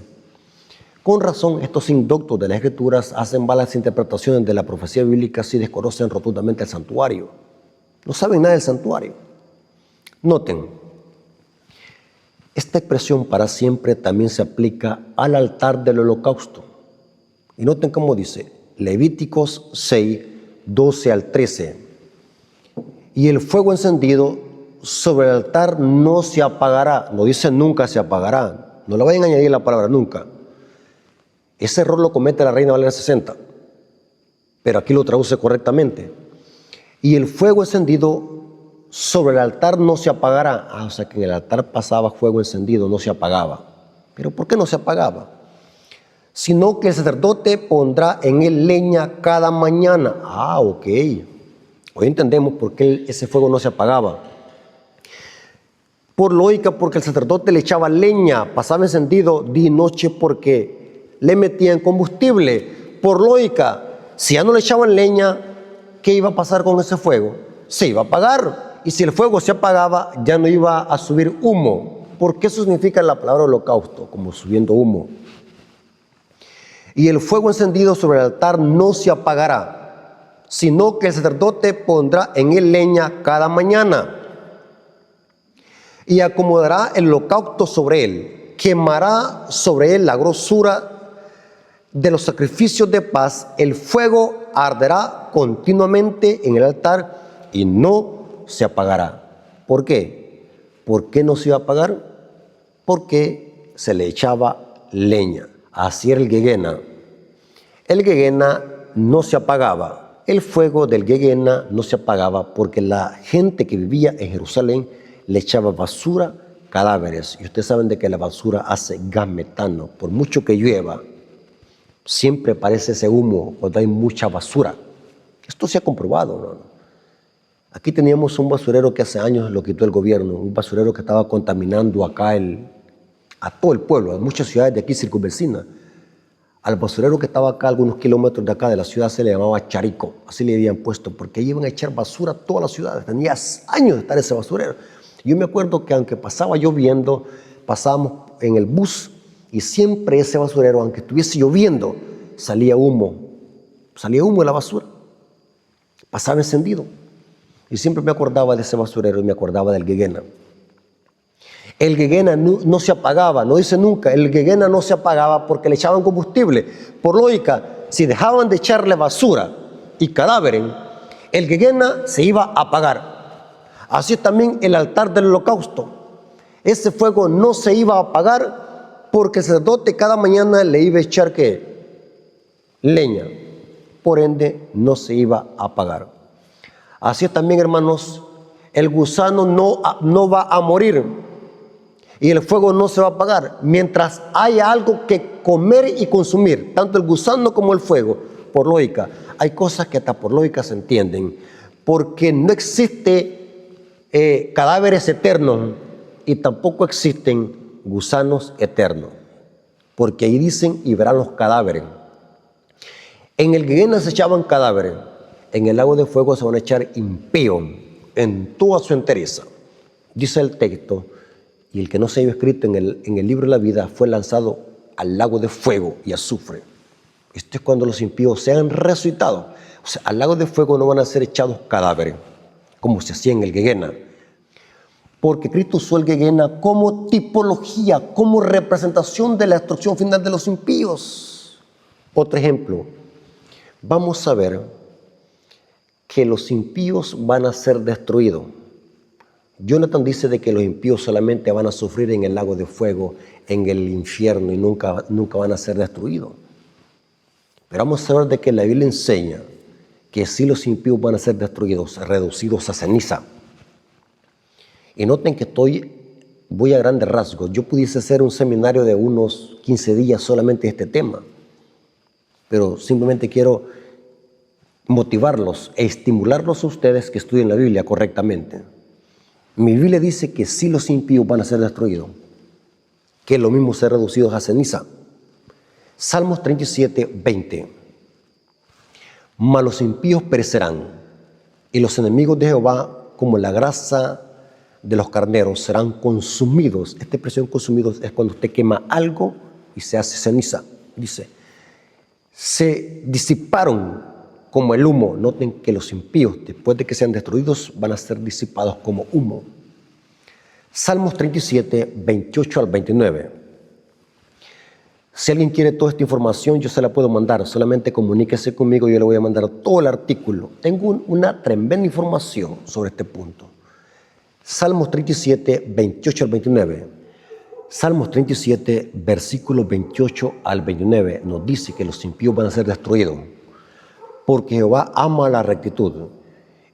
B: Con razón, estos indoctos de las Escrituras hacen malas interpretaciones de la profecía bíblica si desconocen rotundamente el santuario. No saben nada del santuario. Noten, esta expresión para siempre también se aplica al altar del holocausto. Y noten cómo dice, Levíticos 6, 12 al 13. Y el fuego encendido sobre el altar no se apagará. No dice nunca se apagará. No le vayan a añadir la palabra nunca. Ese error lo comete la Reina Valera 60. Pero aquí lo traduce correctamente. Y el fuego encendido sobre el altar no se apagará. O sea que en el altar pasaba fuego encendido, no se apagaba. ¿Pero por qué no se apagaba? Sino que el sacerdote pondrá en él leña cada mañana. Ok. Hoy entendemos por qué ese fuego no se apagaba. Por lógica, porque el sacerdote le echaba leña, pasaba encendido día y noche porque le metían combustible. Por lógica, si ya no le echaban leña, ¿qué iba a pasar con ese fuego? Se iba a apagar. Y si el fuego se apagaba, ya no iba a subir humo. Porque eso significa la palabra holocausto, como subiendo humo. Y el fuego encendido sobre el altar no se apagará, sino que el sacerdote pondrá en él leña cada mañana. Y acomodará el holocausto sobre él. Quemará sobre él la grosura de los sacrificios de paz. El fuego arderá continuamente en el altar y no se apagará. ¿Por qué? ¿Por qué no se iba a apagar? Porque se le echaba leña. Así era el Gehenna. El Gehenna no se apagaba. el fuego del Gehenna no se apagaba porque la gente que vivía en Jerusalén le echaba basura, cadáveres. Y ustedes saben de que la basura hace gas metano. Por mucho que llueva, siempre aparece ese humo cuando hay mucha basura. Esto se ha comprobado, ¿no? Aquí teníamos un basurero que hace años lo quitó el gobierno, un basurero que estaba contaminando acá a todo el pueblo, a muchas ciudades de aquí circunvecinas. Al basurero que estaba acá, algunos kilómetros de acá de la ciudad, se le llamaba Charico, así le habían puesto, porque ahí iban a echar basura a todas las ciudades. Tenía años de estar ese basurero. Yo me acuerdo que aunque pasaba lloviendo, pasábamos en el bus y siempre ese basurero, aunque estuviese lloviendo, salía humo de la basura, pasaba encendido. Y siempre me acordaba de ese basurero y me acordaba del Gehenna. El Gehenna no se apagaba, no dice nunca, el Gehenna no se apagaba porque le echaban combustible. Por lógica, si dejaban de echarle basura y cadáveres, el Gehenna se iba a apagar. Así también el altar del holocausto. Ese fuego no se iba a apagar porque el sacerdote cada mañana le iba a echar ¿qué? Leña. Por ende, no se iba a apagar. Así también, hermanos, el gusano no va a morir y el fuego no se va a apagar mientras haya algo que comer y consumir, tanto el gusano como el fuego. Por lógica, hay cosas que hasta por lógica se entienden, porque no existe cadáveres eternos y tampoco existen gusanos eternos, porque ahí dicen y verán los cadáveres. En el Gehenna se echaban cadáveres. En el lago de fuego se van a echar impíos en toda su entereza. Dice el texto, y el que no se haya escrito en el libro de la vida fue lanzado al lago de fuego y azufre. Esto es cuando los impíos sean resucitados. O sea, al lago de fuego no van a ser echados cadáveres, como se hacía en el Gehenna. Porque Cristo usó el Gehenna como tipología, como representación de la destrucción final de los impíos. Otro ejemplo, vamos a ver que los impíos van a ser destruidos. Jonathan dice de que los impíos solamente van a sufrir en el lago de fuego, en el infierno y nunca van a ser destruidos. Pero vamos a ver de que la Biblia enseña que sí los impíos van a ser destruidos, reducidos a ceniza. Y noten que voy a grandes rasgos. Yo pudiese hacer un seminario de unos 15 días solamente de este tema, pero simplemente quiero motivarlos e estimularlos a ustedes que estudien la Biblia correctamente. Mi Biblia dice que sí los impíos van a ser destruidos, que es lo mismo ser reducidos a ceniza. Salmos 37, 20. Mas los impíos perecerán, y los enemigos de Jehová, como la grasa de los carneros, serán consumidos. Esta expresión consumidos es cuando usted quema algo y se hace ceniza. Dice, se disiparon como el humo. Noten que los impíos, después de que sean destruidos, van a ser disipados como humo. Salmos 37, 28 al 29. Si alguien quiere toda esta información, yo se la puedo mandar. Solamente comuníquese conmigo, yo le voy a mandar todo el artículo. Tengo una tremenda información sobre este punto. Salmos 37, 28 al 29. Salmos 37, versículos 28 al 29, nos dice que los impíos van a ser destruidos. Porque Jehová ama la rectitud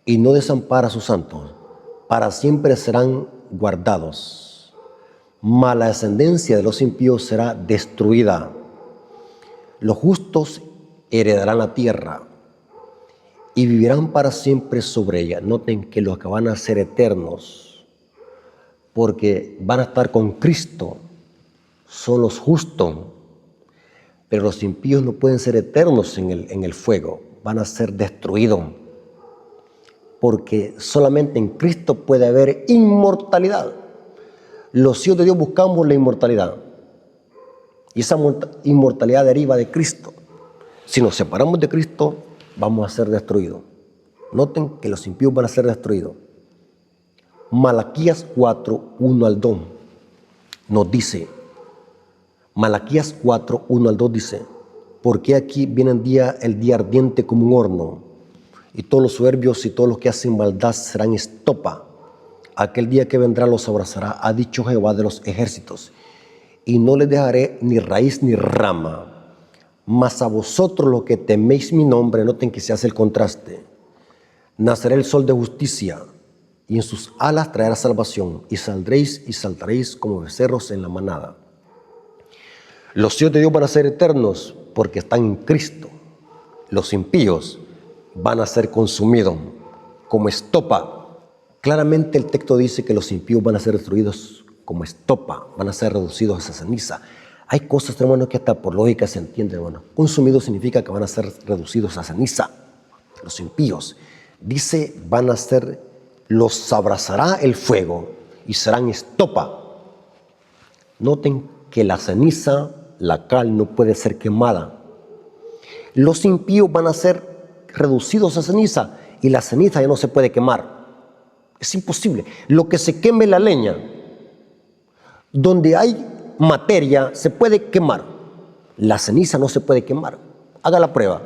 B: y no desampara a sus santos, para siempre serán guardados. Mas la descendencia de los impíos será destruida. Los justos heredarán la tierra y vivirán para siempre sobre ella. Noten que los que van a ser eternos, porque van a estar con Cristo, son los justos, pero los impíos no pueden ser eternos en el fuego. Van a ser destruidos, porque solamente en Cristo puede haber inmortalidad. Los hijos de Dios buscamos la inmortalidad, y esa inmortalidad deriva de Cristo. Si nos separamos de Cristo, vamos a ser destruidos. Noten que los impíos van a ser destruidos. Malaquías 4, 1 al 2 nos dice, Malaquías 4, 1 al 2 dice, porque aquí viene el día ardiente como un horno, y todos los soberbios y todos los que hacen maldad serán estopa. Aquel día que vendrá los abrazará, ha dicho Jehová de los ejércitos, y no les dejaré ni raíz ni rama. Mas a vosotros los que teméis mi nombre, noten que se hace el contraste, nacerá el sol de justicia, y en sus alas traerá salvación, y saldréis y saltaréis como becerros en la manada. Los hijos de Dios van a ser eternos porque están en Cristo. Los impíos van a ser consumidos como estopa. Claramente el texto dice que los impíos van a ser destruidos como estopa, van a ser reducidos a ceniza. Hay cosas, hermanos, que hasta por lógica se entiende, hermano. Consumidos significa que van a ser reducidos a ceniza. Los impíos, dice, van a ser, los abrazará el fuego y serán estopa. Noten que la ceniza, la cal, no puede ser quemada. Los impíos van a ser reducidos a ceniza y la ceniza ya no se puede quemar. Es imposible. Lo que se queme la leña, donde hay materia, se puede quemar. La ceniza no se puede quemar. Haga la prueba.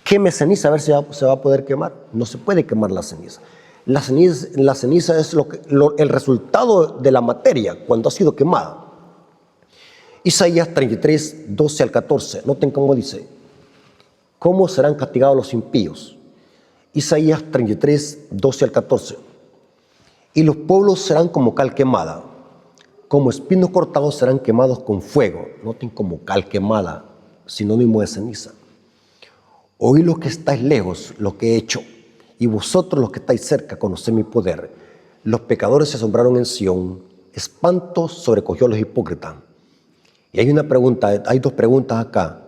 B: Queme ceniza a ver si se va a poder quemar. No se puede quemar la ceniza. La ceniza es el resultado de la materia cuando ha sido quemada. Isaías 33, 12 al 14. Noten cómo dice. ¿Cómo serán castigados los impíos? Isaías 33, 12 al 14. Y los pueblos serán como cal quemada, como espinos cortados serán quemados con fuego. Noten como cal quemada, sinónimo de ceniza. Oí los que estáis lejos, lo que he hecho, y vosotros los que estáis cerca, conoced mi poder. Los pecadores se asombraron en Sión, espanto sobrecogió a los hipócritas. Y hay una pregunta, hay dos preguntas acá.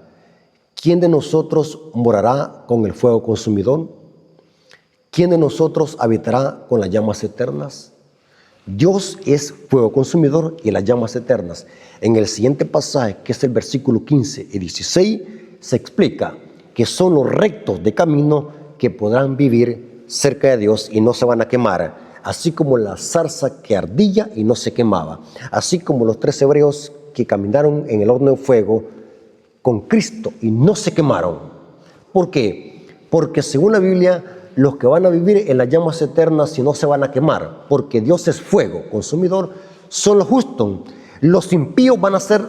B: ¿Quién de nosotros morará con el fuego consumidor? ¿Quién de nosotros habitará con las llamas eternas? Dios es fuego consumidor y las llamas eternas. En el siguiente pasaje, que es el versículo 15 y 16, se explica que son los rectos de camino que podrán vivir cerca de Dios y no se van a quemar, así como la zarza que ardía y no se quemaba, así como los 3 hebreos que caminaron en el horno de fuego con Cristo y no se quemaron. ¿Por qué? Porque según la Biblia, los que van a vivir en las llamas eternas y no se van a quemar, porque Dios es fuego consumidor, son los justos. Los impíos van a ser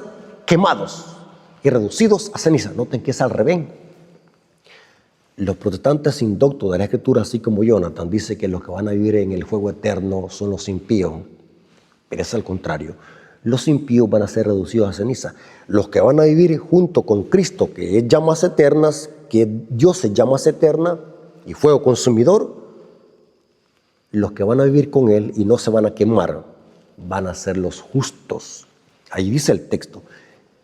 B: quemados y reducidos a ceniza. Noten que es al revés. Los protestantes indoctos de la Escritura, así como Jonathan, dice que los que van a vivir en el fuego eterno son los impíos, pero es al contrario. Los impíos van a ser reducidos a ceniza. Los que van a vivir junto con Cristo, que es llamas eternas, que Dios es llamas eternas y fuego consumidor, los que van a vivir con Él y no se van a quemar, van a ser los justos. Ahí dice el texto.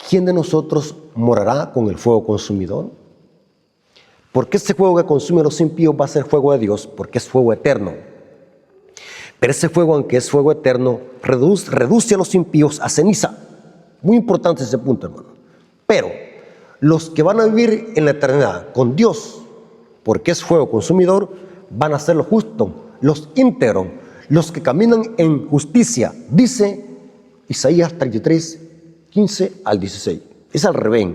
B: ¿Quién de nosotros morará con el fuego consumidor? Porque ese fuego que consume a los impíos va a ser fuego de Dios, porque es fuego eterno. Pero ese fuego, aunque es fuego eterno, reduce a los impíos a ceniza. Muy importante ese punto, hermano. Pero los que van a vivir en la eternidad con Dios, porque es fuego consumidor, van a ser los justos, los íntegros, los que caminan en justicia. Dice Isaías 33, 15 al 16. Es al revés.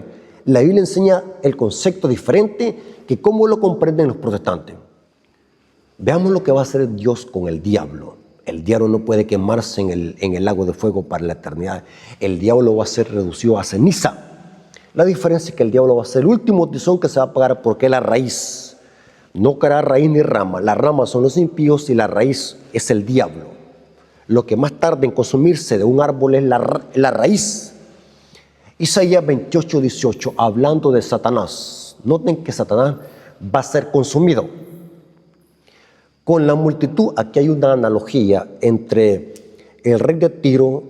B: La Biblia enseña el concepto diferente que cómo lo comprenden los protestantes. Veamos lo que va a hacer Dios con el diablo. El diablo no puede quemarse en el lago de fuego para la eternidad. El diablo va a ser reducido a ceniza. La diferencia es que el diablo va a ser el último tizón que se va a apagar porque es la raíz. No caerá raíz ni rama. Las ramas son los impíos y la raíz es el diablo. Lo que más tarda en consumirse de un árbol es la raíz. Isaías 28, 18, hablando de Satanás. Noten que Satanás va a ser consumido. Con la multitud, aquí hay una analogía entre el rey de Tiro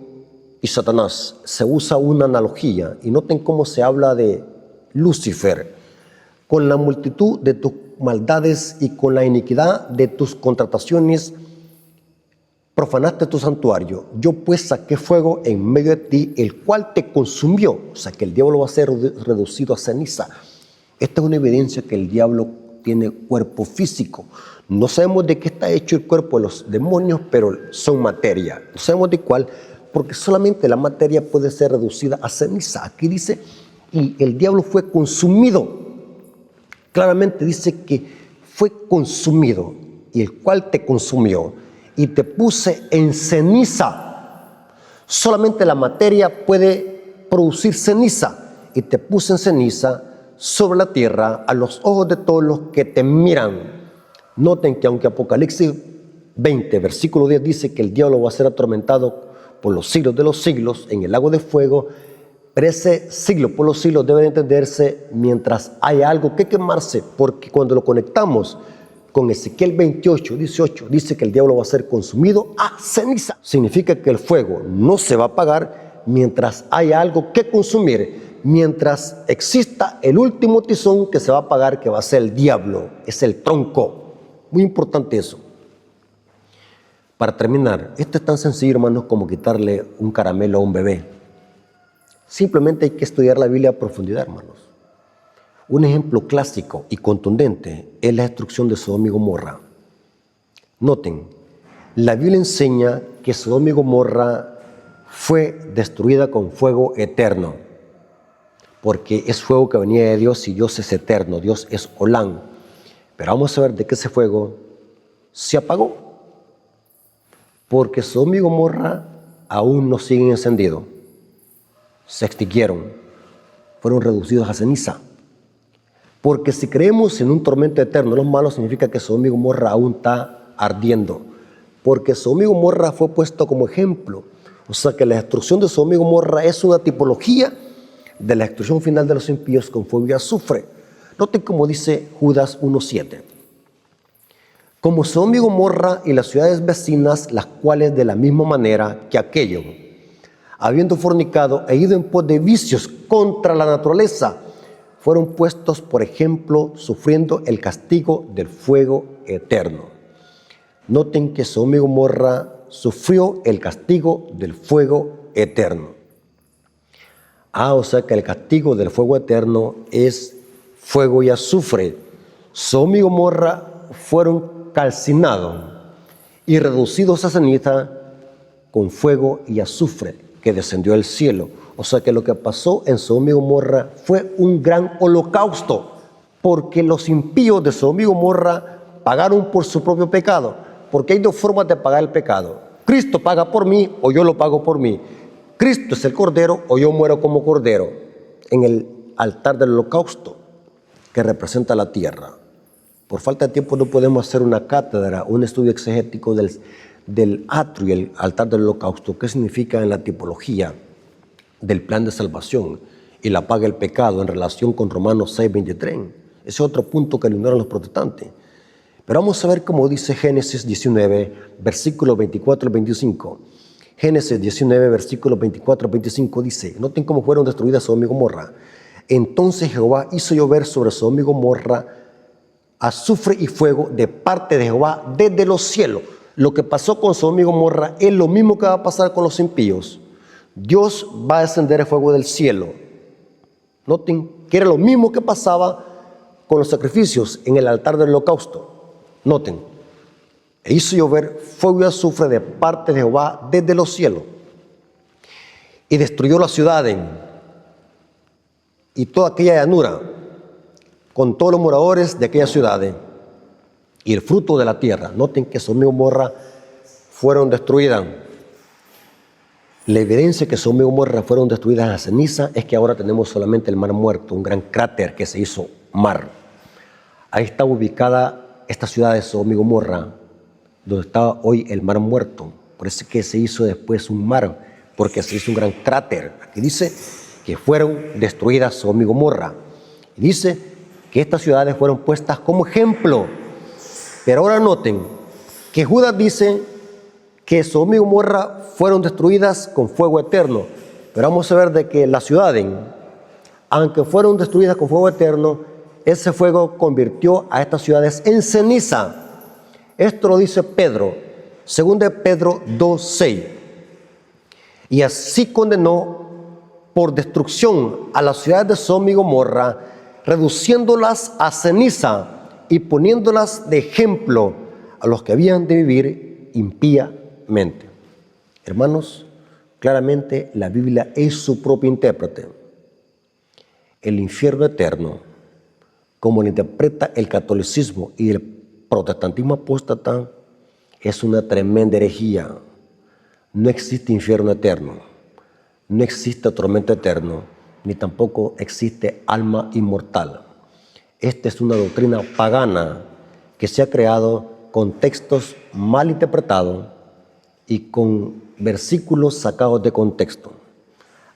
B: y Satanás. Se usa una analogía y noten cómo se habla de Lucifer. Con la multitud de tus maldades y con la iniquidad de tus contrataciones, profanaste tu santuario. Yo pues saqué fuego en medio de ti, el cual te consumió. O sea que el diablo va a ser reducido a ceniza. Esta es una evidencia que el diablo tiene cuerpo físico. No sabemos de qué está hecho el cuerpo de los demonios, pero son materia. No sabemos de cuál, porque solamente la materia puede ser reducida a ceniza. Aquí dice, y el diablo fue consumido. Claramente dice que fue consumido, y el cual te consumió, y te puse en ceniza. Solamente la materia puede producir ceniza, y te puse en ceniza sobre la tierra a los ojos de todos los que te miran. Noten que aunque Apocalipsis 20, versículo 10 dice que el diablo va a ser atormentado por los siglos de los siglos en el lago de fuego, pero ese siglo por los siglos debe entenderse mientras hay algo que quemarse, porque cuando lo conectamos con Ezequiel 28, 18, dice que el diablo va a ser consumido a ceniza. Significa que el fuego no se va a apagar mientras haya algo que consumir, mientras exista el último tizón que se va a apagar, que va a ser el diablo, es el tronco. Muy importante eso. Para terminar, esto es tan sencillo, hermanos, como quitarle un caramelo a un bebé. Simplemente hay que estudiar la Biblia a profundidad, hermanos. Un ejemplo clásico y contundente es la destrucción de Sodoma y Gomorra. Noten, la Biblia enseña que Sodoma y Gomorra fue destruida con fuego eterno, porque es fuego que venía de Dios y Dios es eterno, Dios es Olán. Pero vamos a ver de qué ese fuego se apagó, porque Sodoma y Gomorra aún no siguen encendidos, se extinguieron, fueron reducidos a ceniza. Porque si creemos en un tormento eterno, lo malo significa que Sodoma y Gomorra aún está ardiendo, porque Sodoma y Gomorra fue puesto como ejemplo. O sea que la destrucción de Sodoma y Gomorra es una tipología de la destrucción final de los impíos con fuego y azufre. Noten como dice Judas 1:7. Como Sodoma y Gomorra y las ciudades vecinas, las cuales de la misma manera que aquello, habiendo fornicado e ido en pos de vicios contra la naturaleza, fueron puestos, por ejemplo, sufriendo el castigo del fuego eterno. Noten que Sodoma y Gomorra sufrió el castigo del fuego eterno. O sea que el castigo del fuego eterno es fuego y azufre. Sodoma y Gomorra fueron calcinados y reducidos a ceniza con fuego y azufre que descendió del cielo. O sea que lo que pasó en Sodoma y Gomorra fue un gran holocausto, porque los impíos de Sodoma y Gomorra pagaron por su propio pecado, porque hay dos formas de pagar el pecado. Cristo paga por mí o yo lo pago por mí. Cristo es el cordero o yo muero como cordero en el altar del holocausto que representa la tierra. Por falta de tiempo no podemos hacer una cátedra, un estudio exegético del atrio y el altar del holocausto, qué significa en la tipología del plan de salvación y la paga del pecado en relación con Romanos 6:23. Ese es otro punto que le ignoran los protestantes. Pero vamos a ver cómo dice Génesis 19, versículos 24 al 25. Génesis 19, versículos 24 al 25 dice, noten cómo fueron destruidas Sodoma y Gomorra. Entonces Jehová hizo llover sobre Sodoma y Gomorra azufre y fuego de parte de Jehová desde los cielos. Lo que pasó con Sodoma y Gomorra es lo mismo que va a pasar con los impíos. Dios va a descender el fuego del cielo. Noten que era lo mismo que pasaba con los sacrificios en el altar del holocausto. Noten, e hizo llover fuego y azufre de parte de Jehová desde los cielos, y destruyó la ciudad y toda aquella llanura, con todos los moradores de aquellas ciudades, y el fruto de la tierra. Noten que Sodoma y Gomorra fueron destruidas. La evidencia que Sodoma y Gomorra fueron destruidas a ceniza es que ahora tenemos solamente el mar muerto, un gran cráter que se hizo mar. Ahí está ubicada esta ciudad de Sodoma y Gomorra, donde estaba hoy el mar muerto. Por eso es que se hizo después un mar, porque se hizo un gran cráter. Aquí dice que fueron destruidas Sodoma y Gomorra. Y dice que estas ciudades fueron puestas como ejemplo. Pero ahora noten que Judas dice que Sodoma y Gomorra fueron destruidas con fuego eterno. Pero vamos a ver de que las ciudades, aunque fueron destruidas con fuego eterno, ese fuego convirtió a estas ciudades en ceniza. Esto lo dice Pedro, 2 de Pedro 2:6. Y así condenó por destrucción a las ciudades de Sodoma y Gomorra, reduciéndolas a ceniza y poniéndolas de ejemplo a los que habían de vivir impíamente. Hermanos, claramente la Biblia es su propio intérprete. El infierno eterno, como lo interpreta el catolicismo y el protestantismo apóstata, es una tremenda herejía. No existe infierno eterno, no existe tormento eterno, ni tampoco existe alma inmortal. Esta es una doctrina pagana que se ha creado con textos mal interpretados y con versículos sacados de contexto.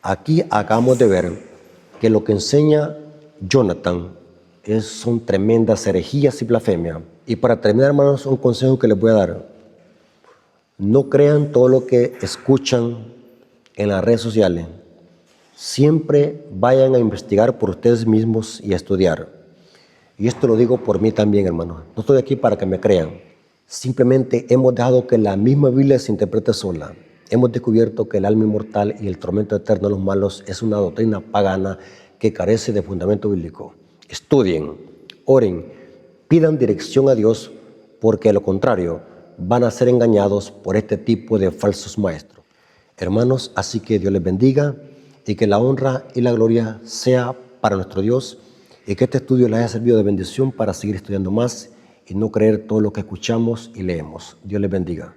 B: Aquí acabamos de ver que lo que enseña Jonathan son tremendas herejías y blasfemias. Y para terminar, hermanos, un consejo que les voy a dar. No crean todo lo que escuchan en las redes sociales. Siempre vayan a investigar por ustedes mismos y a estudiar. Y esto lo digo por mí también, hermanos. No estoy aquí para que me crean. Simplemente hemos dejado que la misma Biblia se interprete sola. Hemos descubierto que el alma inmortal y el tormento eterno de los malos es una doctrina pagana que carece de fundamento bíblico. Estudien, oren, pidan dirección a Dios, porque de lo contrario van a ser engañados por este tipo de falsos maestros. Hermanos, así que Dios les bendiga y que la honra y la gloria sea para nuestro Dios y que este estudio les haya servido de bendición para seguir estudiando más y no creer todo lo que escuchamos y leemos. Dios les bendiga.